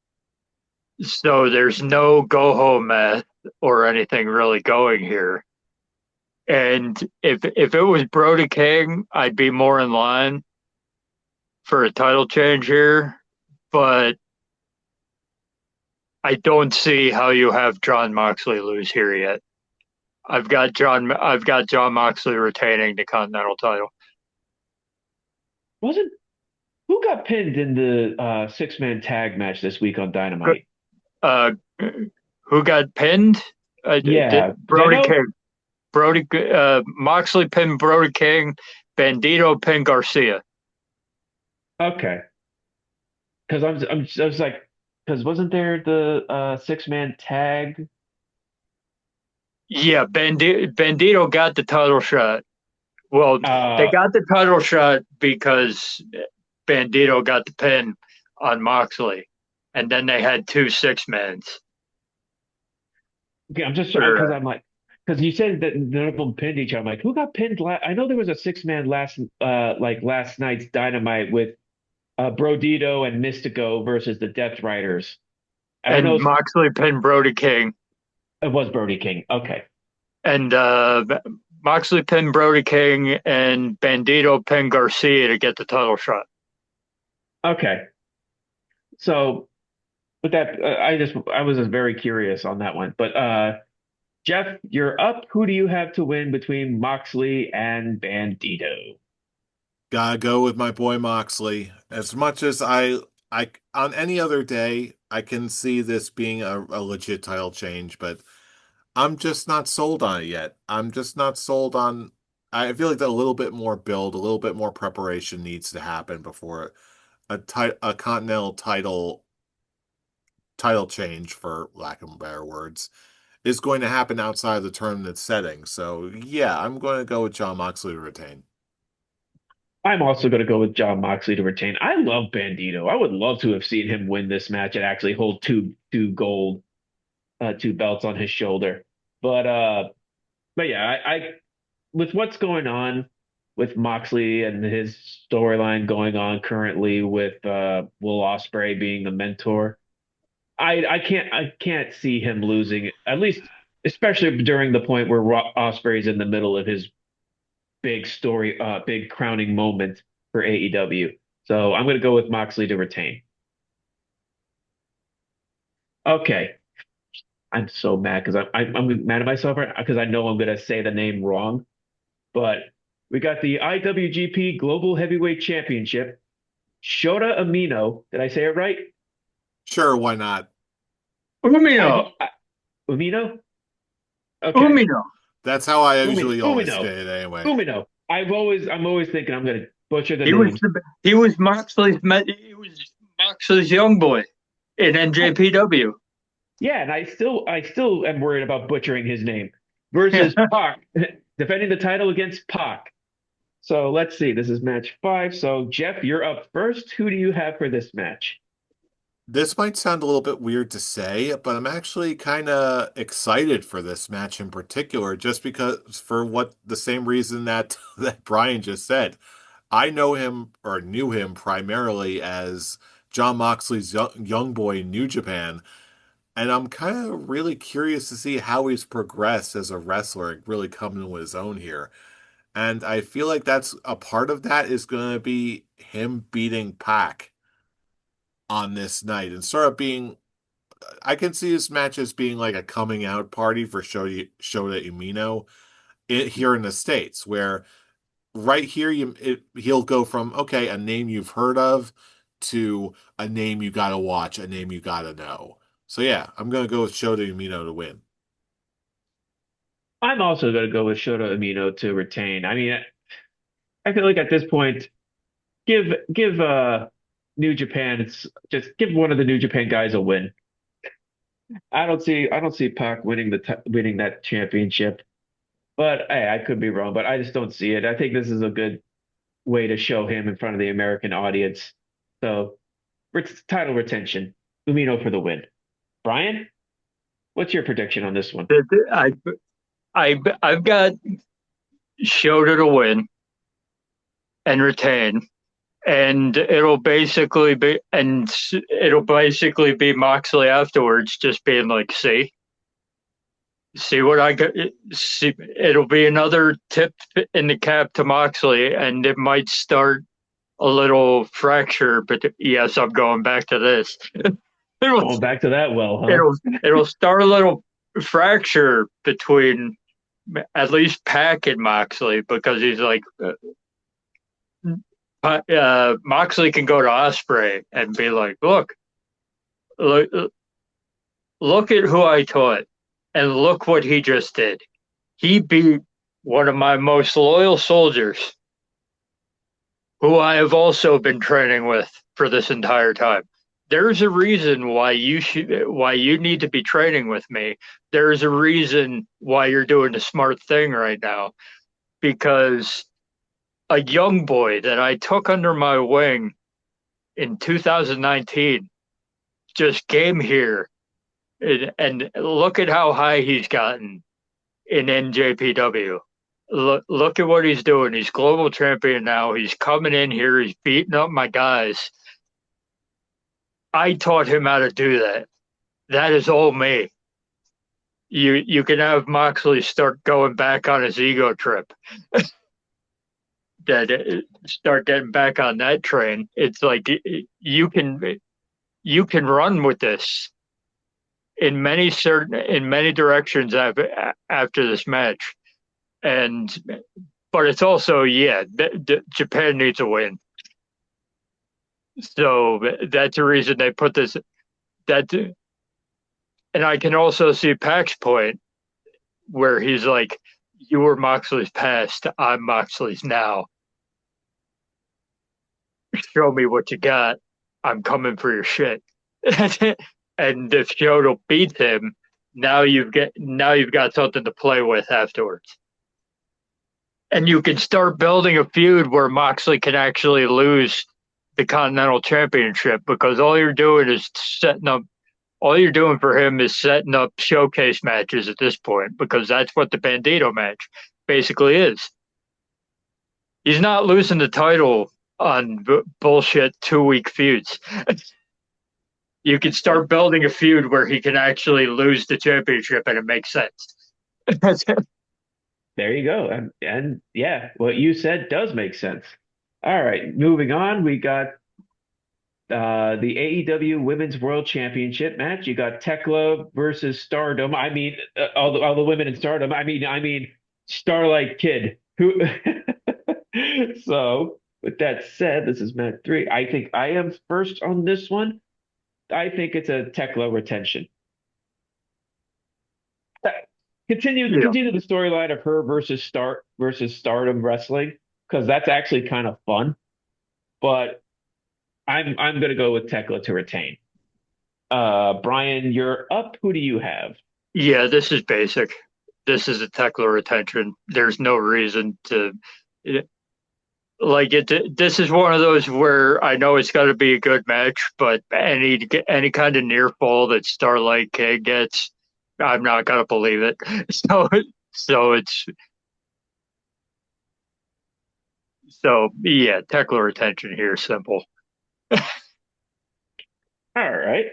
Speaker 3: So there's no go home math or anything really going here. And if it was Brody King, I'd be more in line for a title change here. But I don't see how you have Jon Moxley lose here yet. I've got Jon Moxley retaining the Continental title.
Speaker 1: Wasn't who got pinned in the six-man tag match this week on Dynamite?
Speaker 3: Uh, who got pinned?
Speaker 1: Yeah, because I
Speaker 3: Brody
Speaker 1: know.
Speaker 3: King. Moxley pinned Brody King. Bandito pinned Garcia.
Speaker 1: Okay, because I was like, because wasn't there the six-man tag?
Speaker 3: Yeah, Bandito got the title shot. Well, they
Speaker 1: Uh,
Speaker 3: got the title shot because Bandito got the pin on Moxley, and then they had two six mans.
Speaker 1: okay, I'm just because
Speaker 3: Or
Speaker 1: I'm like, because you said that none of them pinned each other. I'm like, who got pinned last? I know there was a six-man last night's Dynamite with Brodito and Mystico versus the Death Riders. And I know
Speaker 3: and Moxley pinned Brody King,
Speaker 1: it was Brody King. Okay.
Speaker 3: and Moxley pinned Brody King, and Bandito pinned Garcia to get the title shot.
Speaker 1: Okay. So with that, I was just very curious on that one. But Jeff, you're up. Who do you have to win between Moxley and Bandito?
Speaker 2: Gotta go with my boy Moxley. As much as I on any other day, I can see this being a legit title change, but I'm just not sold on it yet. I'm just not sold on. I feel like that a little bit more build, a little bit more preparation needs to happen before a continental title change, for lack of better words, is going to happen outside of the tournament setting. So yeah, I'm going to go with Jon Moxley to retain.
Speaker 1: I'm also going to go with Jon Moxley to retain. I love Bandito. I would love to have seen him win this match and actually hold two belts on his shoulder. But yeah, I with what's going on with Moxley and his storyline going on currently with Will Ospreay being the mentor, I can't see him losing at least, especially during the point where Ospreay's in the middle of his big crowning moment for AEW. So I'm going to go with Moxley to retain. Okay, I'm so mad because I'm mad at myself because I know I'm going to say the name wrong. But we got the IWGP Global Heavyweight Championship. Shota Umino, did I say it right?
Speaker 2: Sure, why not?
Speaker 3: Umino,
Speaker 1: Umino? Okay.
Speaker 3: Umino.
Speaker 2: That's how I usually always
Speaker 1: Umino.
Speaker 2: say it anyway.
Speaker 1: Umino. I'm always thinking I'm gonna butcher the
Speaker 3: He was
Speaker 1: names.
Speaker 3: He was Moxley's young boy in
Speaker 1: I,
Speaker 3: NJPW.
Speaker 1: yeah, and I still am worried about butchering his name. Versus Pac, defending the title against Pac. So let's see. This is match 5. So Jeff, you're up first. Who do you have for this match?
Speaker 2: This might sound a little bit weird to say, but I'm actually kind of excited for this match in particular, just because for what the same reason that that Brian just said. I know him or knew him primarily as John Moxley's young boy in New Japan, and I'm kind of really curious to see how he's progressed as a wrestler and really come into his own here. And I feel like that's a part of that is going to be him beating Pac on this night and sort of being. I can see this match as being like a coming out party for Shota Umino here in the States, where right here he'll go from okay, a name you've heard of to a name you gotta watch, a name you gotta know. So yeah, I'm gonna go with Shota Umino to win.
Speaker 1: I'm also going to go with Shota Umino to retain. I mean, I feel like at this point, give New Japan it's just give one of the New Japan guys a win. I don't see Pac winning that championship. But hey, I could be wrong, but I just don't see it. I think this is a good way to show him in front of the American audience. So, title retention. Umino for the win. Brian, what's your prediction on this one?
Speaker 3: I, I've got Shota to win and retain, and it'll basically be Moxley afterwards, just being like, see what I got. See, it'll be another tip in the cap to Moxley, and it might start a little fracture. But yes, I'm going back to this.
Speaker 1: Going back to that well, huh?
Speaker 3: It'll start a little fracture between at least Pac and Moxley because he's like Moxley can go to Osprey and be like, look, look at who I taught, and look what he just did. He beat one of my most loyal soldiers, who I have also been training with for this entire time. There's a reason why you need to be training with me. There's a reason why you're doing the smart thing right now, because a young boy that I took under my wing in 2019 just came here, and look at how high he's gotten in NJPW. Look at what he's doing. He's global champion now. He's coming in here. He's beating up my guys. I taught him how to do that. That is all me. You can have Moxley start going back on his ego trip. That start getting back on that train. It's like you can run with this in many directions after this match, but it's also Japan needs a win. So that's the reason they put this. That, and I can also see Pac's point where he's like, "You were Moxley's past. I'm Moxley's now. Show me what you got. I'm coming for your shit." And if Shota beats him, now you've got something to play with afterwards. And you can start building a feud where Moxley can actually lose the Continental Championship, because all you're doing for him is setting up showcase matches at this point, because that's what the Bandito match basically is. He's not losing the title on bullshit 2-week feuds. You can start building a feud where he can actually lose the championship and it makes sense.
Speaker 1: There you go. And yeah, what you said does make sense. All right, moving on. We got the AEW Women's World Championship match. You got Tekla versus Stardom. I mean, all the women in Stardom. I mean, Starlight Kid. Who? So, with that said, this is match 3. I think I am first on this one. I think it's a Tekla retention. Continue the storyline of her versus Stardom wrestling, because that's actually kind of fun. But I'm gonna go with Tekla to retain. Brian, you're up. Who do you have?
Speaker 3: Yeah, this is basic. This is a Tekla retention. There's no reason to. like this is one of those where I know it's got to be a good match, but any kind of near fall that Starlight Kid gets, I'm not gonna believe it. So so it's so yeah, Tekla retention here is simple.
Speaker 1: All right.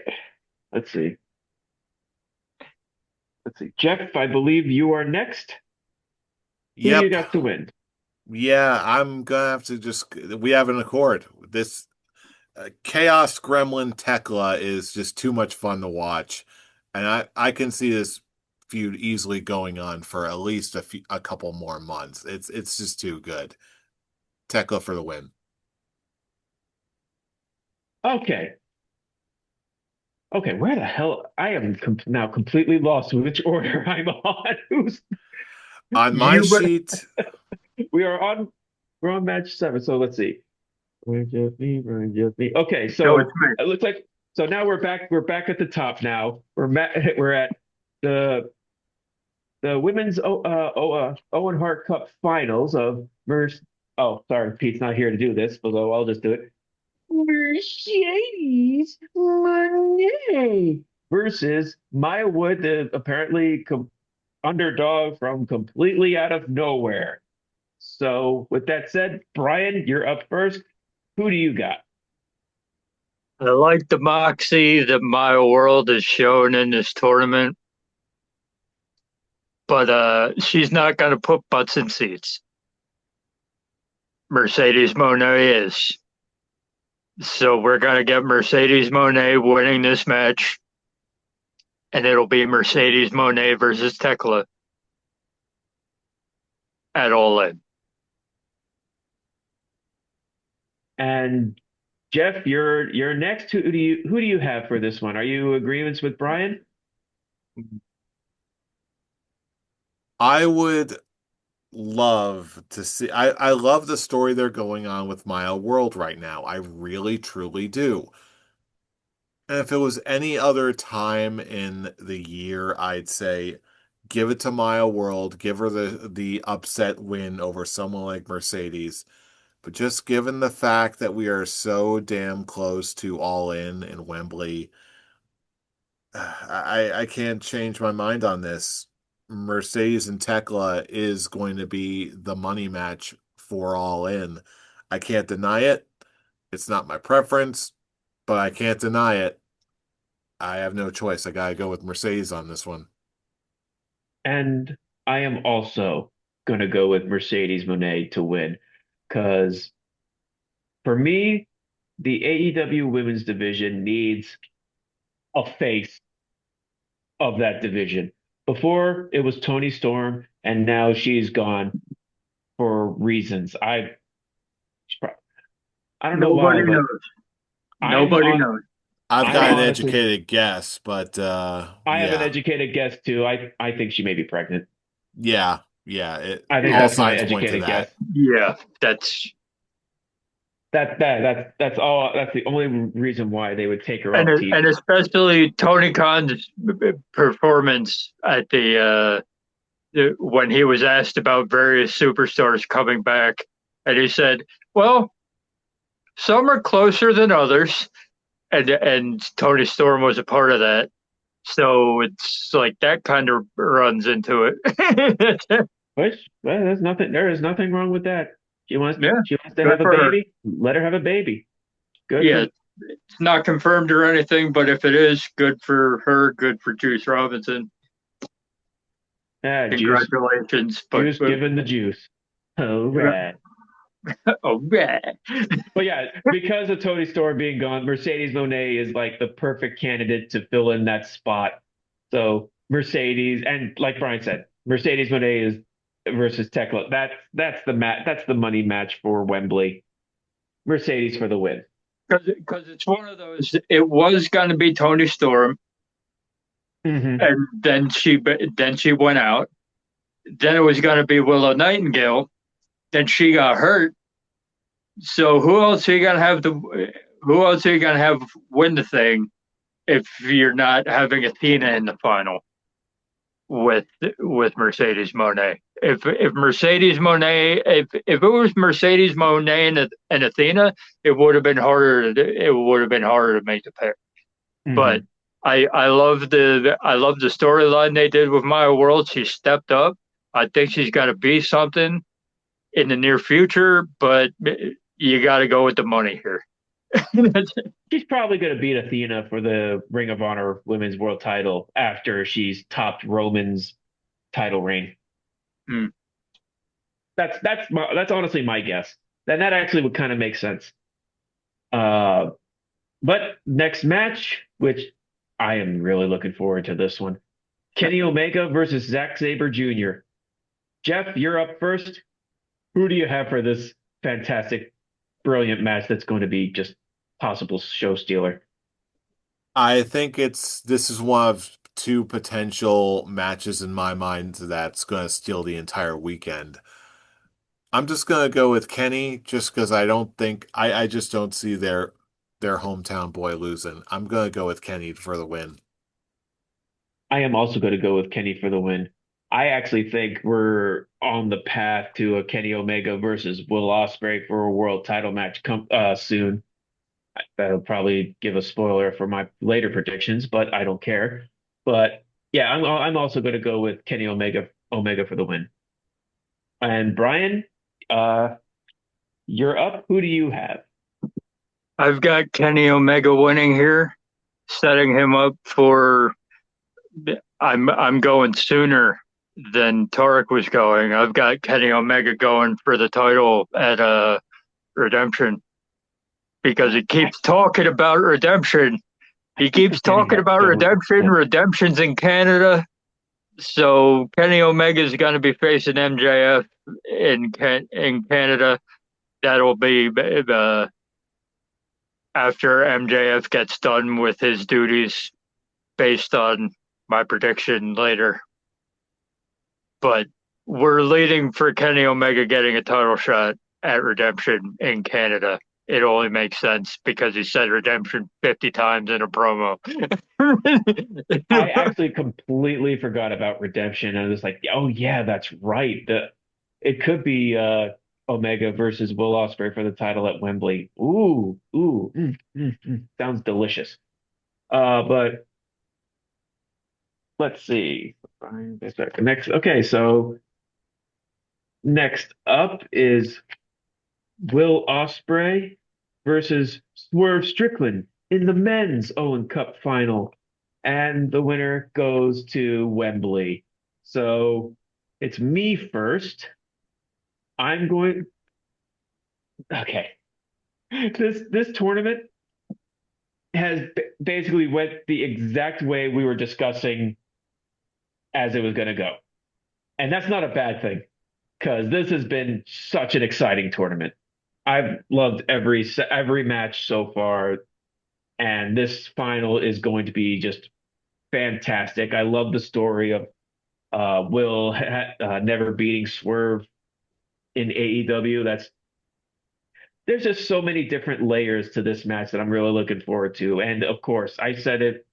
Speaker 1: Let's see. Let's see. Jeff, I believe you are next. Who do you
Speaker 2: Yep.
Speaker 1: got to win?
Speaker 2: Yeah, I'm gonna have to we have an accord. This Chaos Gremlin Tekla is just too much fun to watch. And I can see this feud easily going on for at least a couple more months. It's just too good. Tekla for the win.
Speaker 1: Okay. Okay, where the hell? I am now completely lost which order I'm on. Who's
Speaker 2: On my
Speaker 3: You
Speaker 2: sheet,
Speaker 1: we are on we're on match 7. So let's see. Brian Jeff me, Brian Jeff me. Okay,
Speaker 3: no, it's
Speaker 1: so
Speaker 3: me.
Speaker 1: it looks like so now we're back at the top now. We're at the women's Owen Hart Cup finals of Merce. Oh, sorry, Pete's not here to do this, so I'll just do it. Mercedes Monet versus Maya Wood, the apparently underdog from completely out of nowhere. So, with that said, Brian, you're up first. Who do you got?
Speaker 3: I like the moxie that my world has shown in this tournament, but she's not gonna put butts in seats. Mercedes Monet is. So we're gonna get Mercedes Monet winning this match, and it'll be Mercedes Monet versus Tekla at All In.
Speaker 1: And Jeff, you're next. Who do you have for this one? Are you agreements with Brian?
Speaker 2: I would love to see. I love the story they're going on with Maya World right now. I really, truly do. And if it was any other time in the year, I'd say give it to Maya World, give her the upset win over someone like Mercedes. But just given the fact that we are so damn close to All In Wembley, I can't change my mind on this. Mercedes and Tekla is going to be the money match for All In. I can't deny it. It's not my preference, but I can't deny it. I have no choice. I gotta go with Mercedes on this one.
Speaker 1: And I am also going to go with Mercedes Monet to win because for me, the AEW women's division needs a face of that division. Before it was Tony Storm, and now she's gone for reasons. I don't know why,
Speaker 3: Nobody
Speaker 1: but
Speaker 3: knows.
Speaker 1: I'm
Speaker 3: Nobody
Speaker 1: on.
Speaker 3: knows.
Speaker 2: I've
Speaker 1: I'm
Speaker 2: got an
Speaker 1: honestly,
Speaker 2: educated guess, but
Speaker 1: I have an
Speaker 2: yeah,
Speaker 1: educated guess too. I think she may be pregnant.
Speaker 2: yeah.
Speaker 1: I think
Speaker 2: All
Speaker 1: that's my
Speaker 2: signs point to
Speaker 1: educated guess.
Speaker 2: that.
Speaker 3: Yeah, that's
Speaker 1: That's all. That's the only reason why they would take her
Speaker 3: and
Speaker 1: off
Speaker 3: and
Speaker 1: TV.
Speaker 3: especially Tony Khan's performance at when he was asked about various superstars coming back, and he said, "Well, some are closer than others," and Tony Storm was a part of that. So it's like that kind of runs into it.
Speaker 1: Which there's nothing. There is nothing wrong with that.
Speaker 3: Yeah,
Speaker 1: She wants to
Speaker 3: good
Speaker 1: have a
Speaker 3: for her.
Speaker 1: baby. Let her have a baby. Good
Speaker 3: Yeah,
Speaker 1: for
Speaker 3: it's not confirmed or anything, but if it is, good for her, good for Juice Robinson.
Speaker 1: juice.
Speaker 3: Congratulations.
Speaker 1: Juice given the juice. All right.
Speaker 3: Oh, yeah.
Speaker 1: But yeah, because of Tony Storm being gone, Mercedes Monet is like the perfect candidate to fill in that spot. So Mercedes, and like Brian said, Mercedes Monet is versus Tekla. That's the money match for Wembley. Mercedes for the win.
Speaker 3: Because it's one of those, it was going to be Tony Storm,
Speaker 1: Hmm.
Speaker 3: and then she went out. Then it was going to be Willow Nightingale. Then she got hurt. So who else are you going to have win the thing if you're not having Athena in the final? with Mercedes Moné. If Mercedes Moné, if it was Mercedes Moné and Athena, it would have been harder. It would have been harder to make the pair. But
Speaker 1: Mhm.
Speaker 3: I love the storyline they did with Maya World. She stepped up. I think she's got to be something in the near future, but you got to go with the money here.
Speaker 1: She's probably going to beat Athena for the Ring of Honor Women's World Title after she's topped Roman's title reign.
Speaker 3: Hmm.
Speaker 1: That's honestly my guess. Then that actually would kind of make sense. Uh, but next match, which I am really looking forward to this one. Kenny Omega versus Zack Sabre Jr. Jeff, you're up first. Who do you have for this fantastic, brilliant match that's going to be just possible show stealer?
Speaker 2: I think this is one of two potential matches in my mind that's going to steal the entire weekend. I'm just going to go with Kenny just because I just don't see their hometown boy losing. I'm going to go with Kenny for the win.
Speaker 1: I am also going to go with Kenny for the win. I actually think we're on the path to a Kenny Omega versus Will Ospreay for a world title match soon. That'll probably give a spoiler for my later predictions, but I don't care. But yeah, I'm also going to go with Kenny Omega for the win. And Brian, uh, you're up. Who do you have?
Speaker 3: I've got Kenny Omega winning here, setting him up for. I'm going sooner than Tarek was going. I've got Kenny Omega going for the title at Redemption because he keeps talking about Redemption. He
Speaker 1: Keep
Speaker 3: keeps
Speaker 1: forgetting
Speaker 3: talking
Speaker 1: that
Speaker 3: about
Speaker 1: show
Speaker 3: Redemption.
Speaker 1: exists.
Speaker 3: Redemption's in Canada. So Kenny Omega is going to be facing MJF in Canada. That'll be after MJF gets done with his duties, based on my prediction later. But we're leading for Kenny Omega getting a title shot at Redemption in Canada. It only makes sense because he said Redemption 50 times in a promo.
Speaker 1: I actually completely forgot about Redemption. I was like, oh yeah, that's right. It could be Omega versus Will Ospreay for the title at Wembley. Sounds delicious. But let's see. Next, okay, so next up is Will Ospreay versus Swerve Strickland in the men's Owen Cup final. And the winner goes to Wembley. So it's me first. I'm going. Okay. This tournament has basically went the exact way we were discussing as it was going to go. And that's not a bad thing because this has been such an exciting tournament. I've loved every match so far, and this final is going to be just fantastic. I love the story of Will never beating Swerve in AEW. There's just so many different layers to this match that I'm really looking forward to. And of course, I said it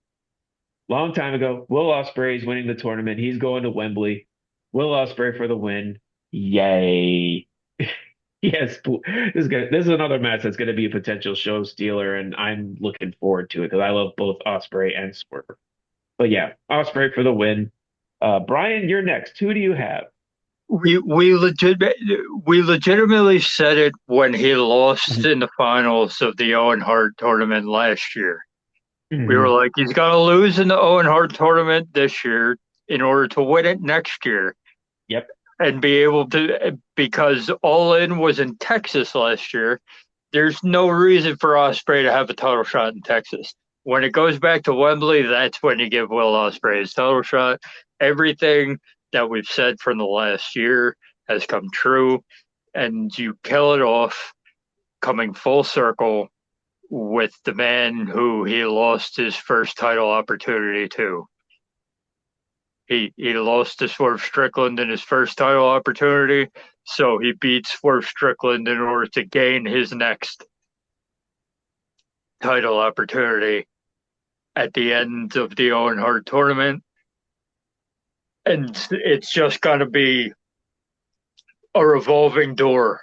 Speaker 1: long time ago. Will Ospreay is winning the tournament. He's going to Wembley. Will Ospreay for the win. Yay! Yes, this is another match that's going to be a potential show stealer, and I'm looking forward to it because I love both Ospreay and Swerve. But yeah, Ospreay for the win. Brian, you're next. Who do you have?
Speaker 3: We legitimately said it when he lost
Speaker 1: Mhm.
Speaker 3: in the finals of the Owen Hart tournament last year. We were
Speaker 1: Mhm.
Speaker 3: like, he's got to lose in the Owen Hart tournament this year in order to win it next year
Speaker 1: Yep.
Speaker 3: and be able to, because All In was in Texas last year. There's no reason for Ospreay to have a title shot in Texas. When it goes back to Wembley, that's when you give Will Ospreay his title shot. Everything that we've said from the last year has come true, and you kill it off coming full circle with the man who he lost his first title opportunity to. He lost to Swerve Strickland in his first title opportunity, so he beat Swerve Strickland in order to gain his next title opportunity at the end of the Owen Hart tournament. And it's just going to be a revolving door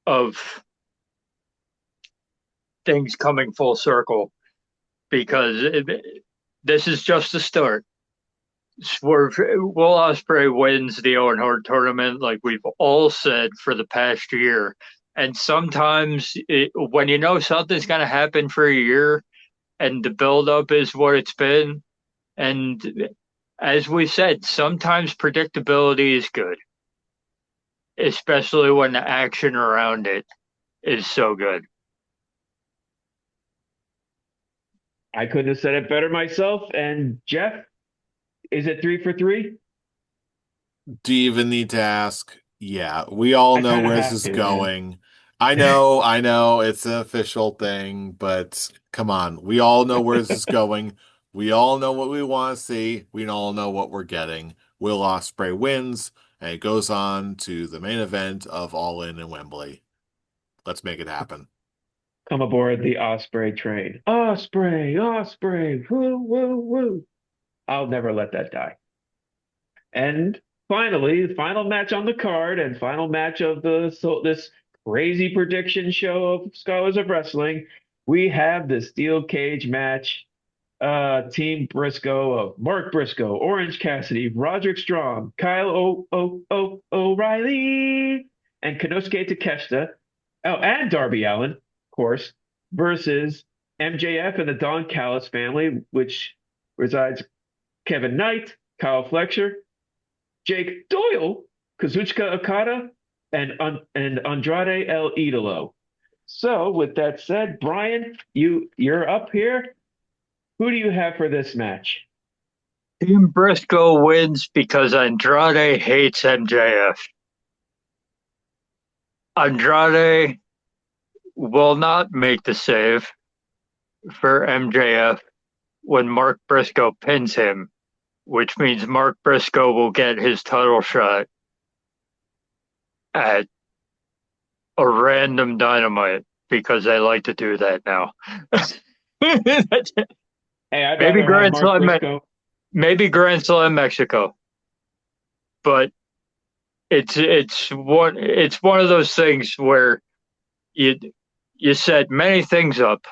Speaker 3: of things coming full circle because this is just the start. Swerve Will Ospreay wins the Owen Hart tournament, like we've all said for the past year. And sometimes, when you know something's going to happen for a year, and the buildup is what it's been, and as we said, sometimes predictability is good, especially when the action around it is so good.
Speaker 1: I couldn't have said it better myself. And Jeff, is it 3 for 3?
Speaker 2: Do you even need to ask? Yeah, we all
Speaker 1: I
Speaker 2: know
Speaker 1: kind of
Speaker 2: where this
Speaker 1: have
Speaker 2: is
Speaker 1: to, man.
Speaker 2: going. I know, it's an official thing, but come on. We all know where this is going. We all know what we want to see. We all know what we're getting. Will Ospreay wins, and it goes on to the main event of All In Wembley. Let's make it happen.
Speaker 1: Come aboard the Osprey train. Osprey, Osprey, woo, woo, woo. I'll never let that die. And finally, the final match on the card and final match of this crazy prediction show of Scholars of Wrestling. We have the steel cage match. Team Briscoe of Mark Briscoe, Orange Cassidy, Roderick Strong, Kyle O'Reilly, and Konosuke Takeshita. Oh, and Darby Allin, of course, versus MJF and the Don Callis family, which resides Kevin Knight, Kyle Fletcher, Jake Doyle, Kazuchika Okada, and Andrade El Idolo. So, with that said, Brian, you're up here. Who do you have for this match?
Speaker 3: Team Briscoe wins because Andrade hates MJF. Andrade will not make the save for MJF when Mark Briscoe pins him, which means Mark Briscoe will get his title shot at a random Dynamite because they like to do that now.
Speaker 1: Hey, I'd
Speaker 3: maybe
Speaker 1: rather have
Speaker 3: Grand
Speaker 1: Mark
Speaker 3: Slam,
Speaker 1: Briscoe.
Speaker 3: maybe Grand Slam Mexico, but it's one of those things where you you set many things up,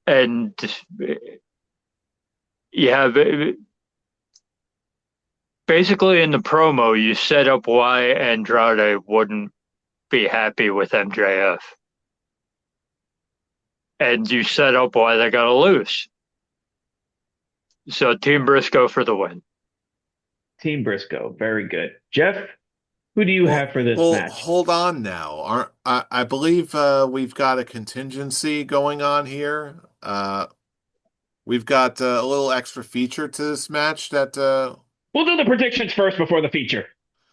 Speaker 3: and you have basically in the promo you set up why Andrade wouldn't be happy with MJF, and you set up why they gotta lose. So Team Briscoe for the win.
Speaker 1: Team Briscoe. Very good. Jeff, who do you
Speaker 2: Well,
Speaker 1: have for this
Speaker 2: well,
Speaker 1: match?
Speaker 2: hold on now. I believe we've got a contingency going on here. We've got a little extra feature to this match that
Speaker 1: We'll do the predictions first before the feature.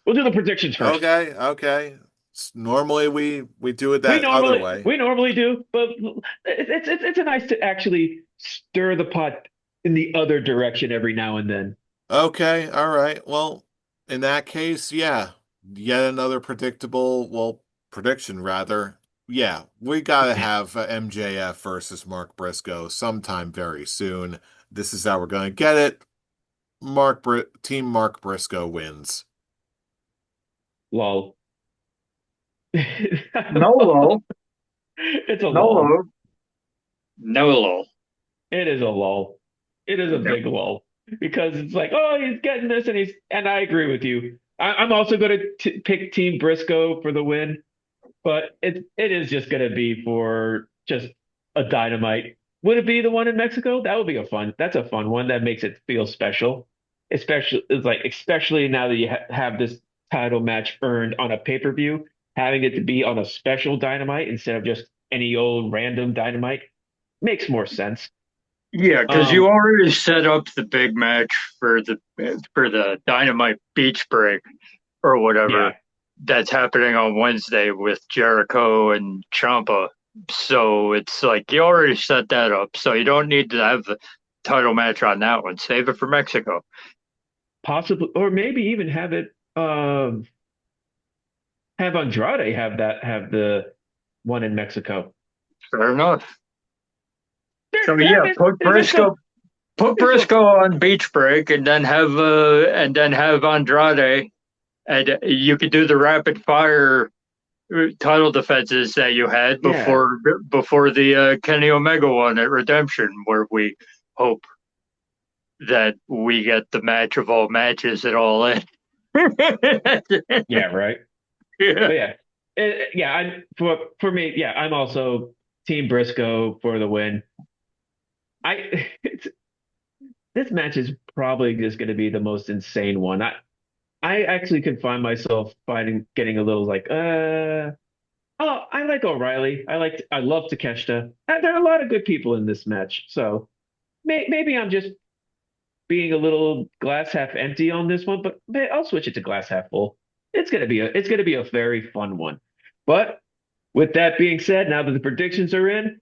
Speaker 1: We'll do the predictions first.
Speaker 2: okay. Normally we do it
Speaker 1: We
Speaker 2: that other
Speaker 1: normally
Speaker 2: way.
Speaker 1: we normally do, but it's a nice to actually stir the pot in the other direction every now and then.
Speaker 2: Okay, all right. Well, in that case, yeah, yet another prediction rather. Yeah, we gotta
Speaker 1: Yeah.
Speaker 2: have MJF versus Mark Briscoe sometime very soon. This is how we're gonna get it. Team Mark Briscoe wins.
Speaker 1: Lol.
Speaker 3: No low,
Speaker 1: It's a
Speaker 3: no
Speaker 1: lol.
Speaker 3: low, no low.
Speaker 1: It is a lull. It is a big lull because it's like, oh, he's getting this, and I agree with you. I'm also going to pick Team Briscoe for the win, but it is just going to be for just a dynamite. Would it be the one in Mexico? That would be That's a fun one. That makes it feel special. Especially now that you have this title match earned on a pay-per-view, having it to be on a special dynamite instead of just any old random dynamite makes more sense.
Speaker 3: Yeah, because you
Speaker 1: Um,
Speaker 3: already set up the big match for the Dynamite Beach Break or
Speaker 1: yeah,
Speaker 3: whatever that's happening on Wednesday with Jericho and Ciampa. So it's like you already set that up, so you don't need to have the title match on that one. Save it for Mexico.
Speaker 1: possibly, or maybe even have Andrade have the one in Mexico.
Speaker 3: Fair enough.
Speaker 1: There,
Speaker 3: So
Speaker 1: I
Speaker 3: yeah,
Speaker 1: mean,
Speaker 3: put
Speaker 1: there's just
Speaker 3: Briscoe. Put
Speaker 1: This will
Speaker 3: Briscoe on beach break and then have Andrade, and you could do the rapid fire title defenses that you had
Speaker 1: yeah.
Speaker 3: before the Kenny Omega one at Redemption, where we hope that we get the match of all matches at All In.
Speaker 1: Yeah, right.
Speaker 3: Yeah.
Speaker 1: But yeah, yeah. For me, yeah, I'm also Team Briscoe for the win. It's, this match is probably just going to be the most insane one. I actually can find myself getting a little like, oh, I like O'Reilly. I love Takeshita. There are a lot of good people in this match, so maybe I'm just being a little glass half empty on this one, but I'll switch it to glass half full. It's gonna be a very fun one. But with that being said, now that the predictions are in,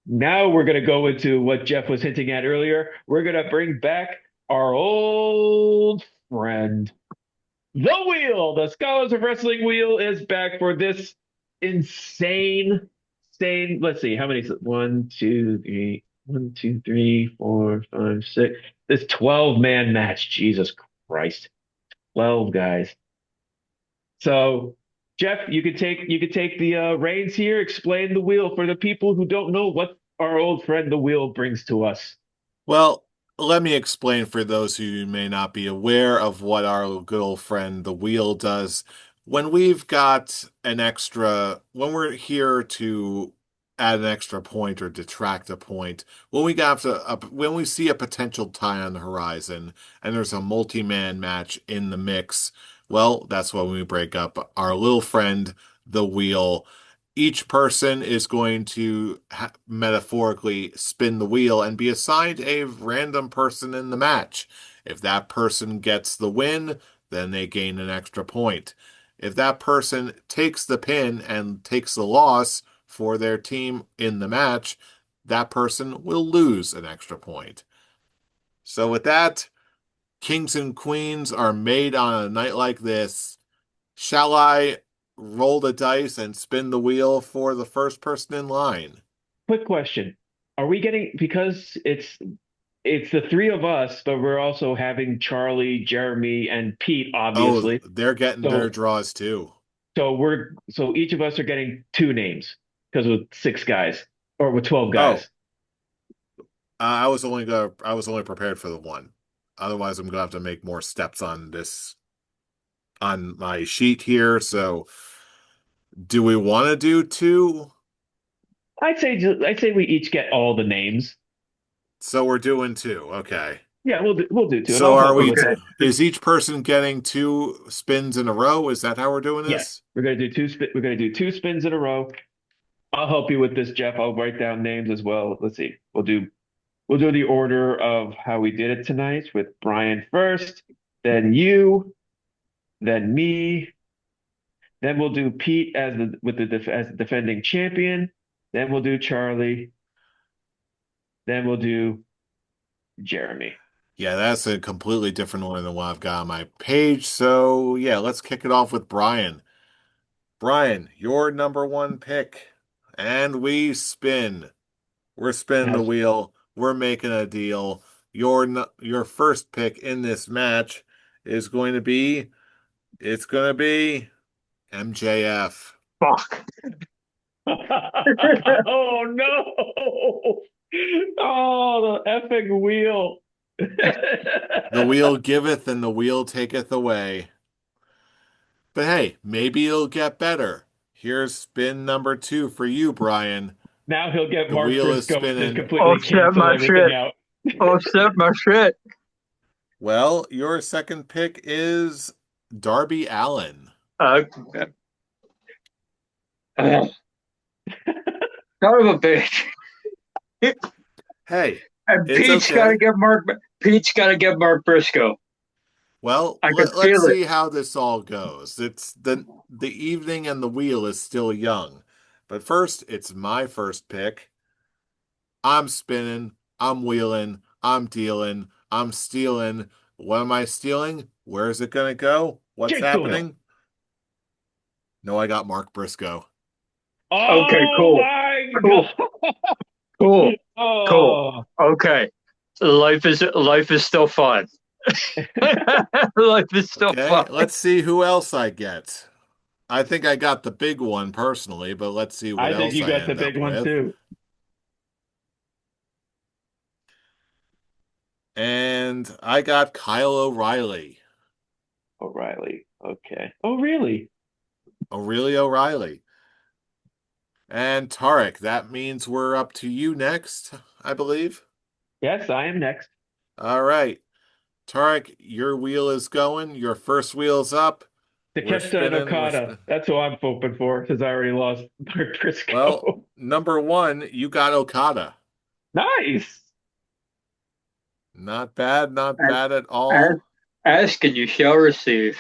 Speaker 1: now we're gonna go into what Jeff was hinting at earlier. We're gonna bring back our old friend, the Wheel. The Scholars of Wrestling Wheel is back for this insane. Let's see, how many? One, two, three. 1, 2, 3, 4, 5, 6. This 12-man match. Jesus Christ. 12 guys. So, Jeff, you could take the reins here. Explain the wheel for the people who don't know what our old friend the wheel brings to us.
Speaker 2: Well, let me explain for those who may not be aware of what our good old friend the wheel does. When we're here to add an extra point or detract a point, when we see a potential tie on the horizon and there's a multi-man match in the mix, well, that's when we break up our little friend the wheel. Each person is going to metaphorically spin the wheel and be assigned a random person in the match. If that person gets the win, then they gain an extra point. If that person takes the pin and takes the loss for their team in the match, that person will lose an extra point. So, with that, kings and queens are made on a night like this. Shall I roll the dice and spin the wheel for the first person in line?
Speaker 1: Quick question. Are we getting because it's the three of us, but we're also having Charlie, Jeremy, and Pete,
Speaker 2: Oh,
Speaker 1: obviously.
Speaker 2: they're getting their
Speaker 1: So
Speaker 2: draws too.
Speaker 1: so each of us are getting two names because with 6 guys or with 12
Speaker 2: Oh,
Speaker 1: guys.
Speaker 2: I was only prepared for the one. Otherwise, I'm gonna have to make more steps on this on my sheet here. So, do we want to do two?
Speaker 1: I'd say we each get all the names.
Speaker 2: So we're doing two. Okay.
Speaker 1: Yeah, we'll do two, and
Speaker 2: So
Speaker 1: I'll
Speaker 2: are
Speaker 1: help you
Speaker 2: we?
Speaker 1: with
Speaker 3: Okay.
Speaker 1: that.
Speaker 2: Is each person getting two spins in a row? Is that how we're doing
Speaker 1: Yes,
Speaker 2: this?
Speaker 1: we're gonna do two spins in a row. I'll help you with this, Jeff. I'll write down names as well. Let's see. We'll do the order of how we did it tonight with Brian first, then you, then me, then we'll do Pete as as the defending champion, then we'll do Charlie, then we'll do Jeremy.
Speaker 2: Yeah, that's a completely different one than what I've got on my page. So yeah, let's kick it off with Brian. Brian, your number one pick. And we spin. We're spinning the
Speaker 1: Now,
Speaker 2: wheel. We're making a deal. Your first pick in this match is going to be it's going to be MJF.
Speaker 3: Fuck.
Speaker 1: oh no! Oh, the effing wheel.
Speaker 2: The wheel giveth and the wheel taketh away. But hey, maybe it'll get better. Here's spin number two for you, Brian.
Speaker 1: Now he'll get
Speaker 2: The
Speaker 1: Mark
Speaker 2: wheel is
Speaker 1: Briscoe and just
Speaker 2: spinning.
Speaker 1: completely
Speaker 3: Offset
Speaker 1: cancel
Speaker 3: my
Speaker 1: everything
Speaker 3: shit.
Speaker 1: out.
Speaker 3: Offset my shit.
Speaker 2: Well, your second pick is Darby Allin.
Speaker 3: Uh, son of a bitch.
Speaker 2: Hey,
Speaker 3: And
Speaker 2: it's okay.
Speaker 3: Pete's gotta get Mark Briscoe.
Speaker 2: Well,
Speaker 3: I can
Speaker 2: let's
Speaker 3: feel it.
Speaker 2: see how this all goes. It's the evening and the wheel is still young. But first, it's my first pick. I'm spinning, I'm wheeling, I'm dealing, I'm stealing. What am I stealing? Where is it going to go? What's
Speaker 1: Jake Doyle.
Speaker 2: happening? No, I got Mark Briscoe.
Speaker 3: Okay,
Speaker 1: Oh
Speaker 3: cool.
Speaker 1: my
Speaker 3: Cool.
Speaker 1: God.
Speaker 3: Cool. Cool.
Speaker 1: Oh,
Speaker 3: Okay. Life is still fun. Life is still
Speaker 2: Okay,
Speaker 3: fun.
Speaker 2: let's see who else I get. I think I got the big one personally, but let's see what
Speaker 1: I think
Speaker 2: else
Speaker 1: you
Speaker 2: I
Speaker 1: got the
Speaker 2: end
Speaker 1: big
Speaker 2: up
Speaker 1: one
Speaker 2: with.
Speaker 1: too.
Speaker 2: And I got Kyle O'Reilly.
Speaker 1: O'Reilly. Okay. Oh, really?
Speaker 2: O'Reilly O'Reilly. And Tarek, that means we're up to you next, I believe.
Speaker 1: Yes, I am next.
Speaker 2: All right. Tarek, your wheel is going. Your first wheel's up. We're
Speaker 1: Takeshita and
Speaker 2: spinning. We're
Speaker 1: Okada.
Speaker 2: spinning.
Speaker 1: That's who I'm hoping for because I already lost Mark
Speaker 2: Well,
Speaker 1: Briscoe.
Speaker 2: number one, you got Okada.
Speaker 1: Nice.
Speaker 2: Not
Speaker 3: Ask,
Speaker 2: bad at
Speaker 3: ask,
Speaker 2: all.
Speaker 3: ask and you shall receive.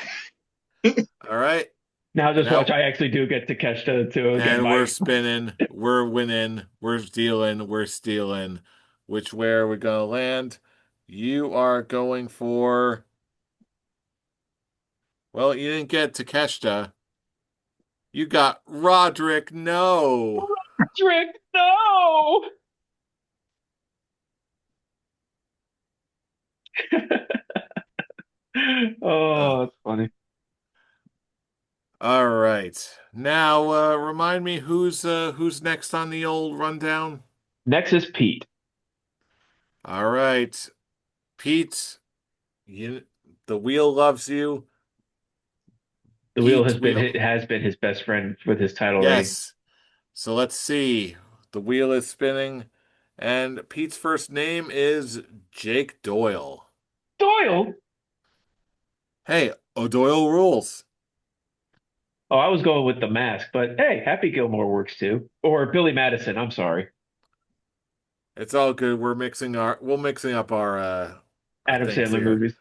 Speaker 2: All right.
Speaker 1: Now
Speaker 2: And
Speaker 1: just watch.
Speaker 2: now
Speaker 1: I actually do get Takeshita to get
Speaker 2: and we're
Speaker 1: my.
Speaker 2: spinning. We're winning. We're dealing. We're stealing. Which way are we gonna land? You are going for, well, you didn't get Takeshita. You got Roderick. No.
Speaker 1: Trick, no.
Speaker 2: Uh,
Speaker 1: Oh, that's funny.
Speaker 2: all right. Now, remind me who's next on the old rundown.
Speaker 1: Next is Pete.
Speaker 2: All right, Pete. You, the wheel loves you.
Speaker 1: The wheel
Speaker 2: Pete wheel.
Speaker 1: has been his best friend with his title reign.
Speaker 2: Yes. So let's see. The wheel is spinning, and Pete's first name is Jake Doyle.
Speaker 1: Doyle.
Speaker 2: Hey, O'Doyle rules.
Speaker 1: Oh, I was going with the mask, but hey, Happy Gilmore works too. Or Billy Madison. I'm sorry,
Speaker 2: It's all good. We're mixing up our
Speaker 1: Adam
Speaker 2: things
Speaker 1: Sandler
Speaker 2: here.
Speaker 1: movies.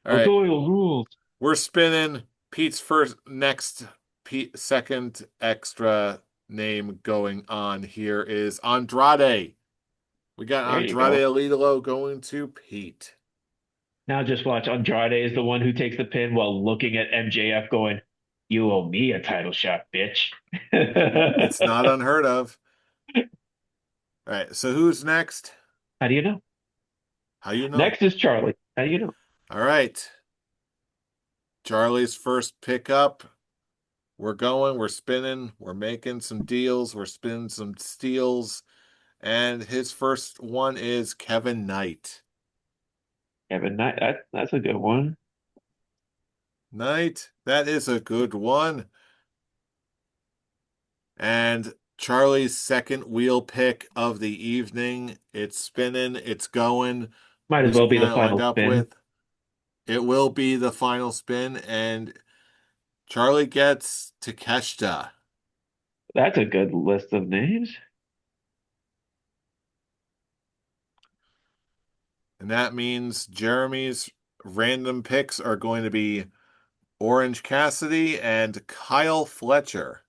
Speaker 2: All
Speaker 1: Oh,
Speaker 2: right.
Speaker 1: Doyle rules.
Speaker 2: We're spinning Pete's first next Pete second extra name going on here is Andrade. We got
Speaker 1: There you
Speaker 2: Andrade
Speaker 1: go.
Speaker 2: Alidolo going to Pete.
Speaker 1: Now just watch. Andrade is the one who takes the pin while looking at MJF going, "You owe me a title shot, bitch."
Speaker 2: It's not unheard of. All right, so who's next?
Speaker 1: How do you know?
Speaker 2: How you know?
Speaker 1: Next is Charlie. How do you know?
Speaker 2: All right. Charlie's first pickup. We're going, we're spinning, we're making some deals, we're spinning some steals, and his first one is Kevin Knight.
Speaker 1: Kevin Knight. That's a good one.
Speaker 2: Knight, that is a good one. And Charlie's second wheel pick of the evening. It's spinning, it's going.
Speaker 1: Might as
Speaker 2: Who's
Speaker 1: well
Speaker 2: it
Speaker 1: be the
Speaker 2: gonna end
Speaker 1: final
Speaker 2: up
Speaker 1: spin.
Speaker 2: with? It will be the final spin, and Charlie gets Takeshita.
Speaker 1: That's a good list of names.
Speaker 2: And that means Jeremy's random picks are going to be Orange Cassidy and Kyle Fletcher.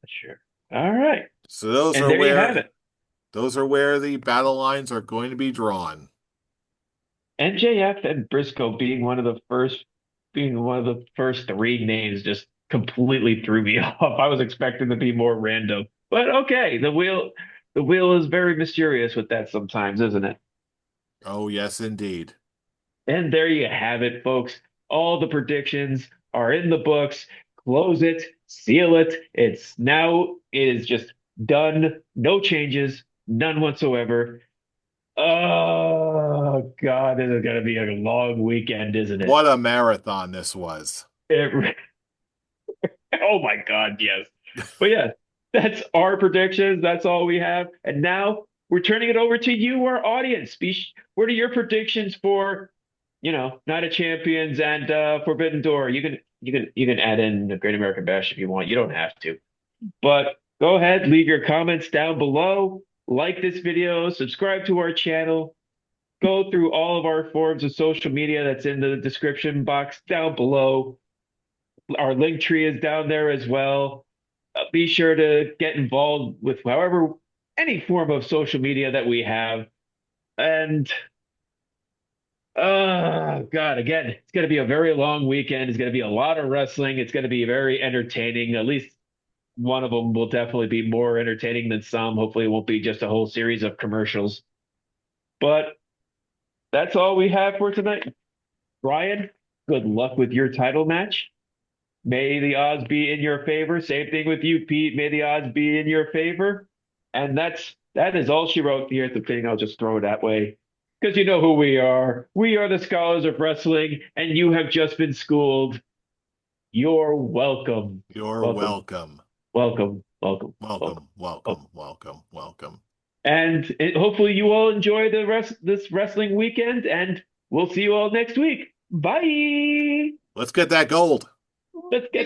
Speaker 1: Sure. All right.
Speaker 2: So those
Speaker 1: And
Speaker 2: are
Speaker 1: there you have
Speaker 2: where
Speaker 1: it.
Speaker 2: those are where the battle lines are going to be drawn.
Speaker 1: MJF and Briscoe being one of the first three names just completely threw me off. I was expecting to be more random. But okay, the wheel is very mysterious with that sometimes, isn't it?
Speaker 2: Oh, yes, indeed.
Speaker 1: And there you have it, folks. All the predictions are in the books. Close it, seal it. It is just done. No changes, none whatsoever. Oh God, this is gonna be a long weekend, isn't it?
Speaker 2: What a marathon this was.
Speaker 1: It oh my God, yes. But yeah, that's our predictions. That's all we have. And now we're turning it over to you, our audience. What are your predictions for, Night of Champions and Forbidden Door? You can add in the Great American Bash if you want. You don't have to. But go ahead, leave your comments down below. Like this video, subscribe to our channel. Go through all of our forms of social media that's in the description box down below. Our link tree is down there as well. Be sure to get involved with any form of social media that we have. And God, again, it's going to be a very long weekend. It's going to be a lot of wrestling. It's going to be very entertaining. At least one of them will definitely be more entertaining than some. Hopefully, it won't be just a whole series of commercials. But that's all we have for tonight. Brian, good luck with your title match. May the odds be in your favor. Same thing with you, Pete. May the odds be in your favor. And that is all she wrote here at the thing. I'll just throw it that way. Because you know who we are. We are the scholars of wrestling, and you have just been schooled. You're welcome.
Speaker 2: You're
Speaker 1: Welcome.
Speaker 2: welcome.
Speaker 1: Welcome. Welcome.
Speaker 2: Welcome. Welcome. Welcome. Welcome.
Speaker 1: And hopefully you all enjoy this wrestling weekend, and we'll see you all next week. Bye.
Speaker 2: Let's get that gold.
Speaker 1: Let's get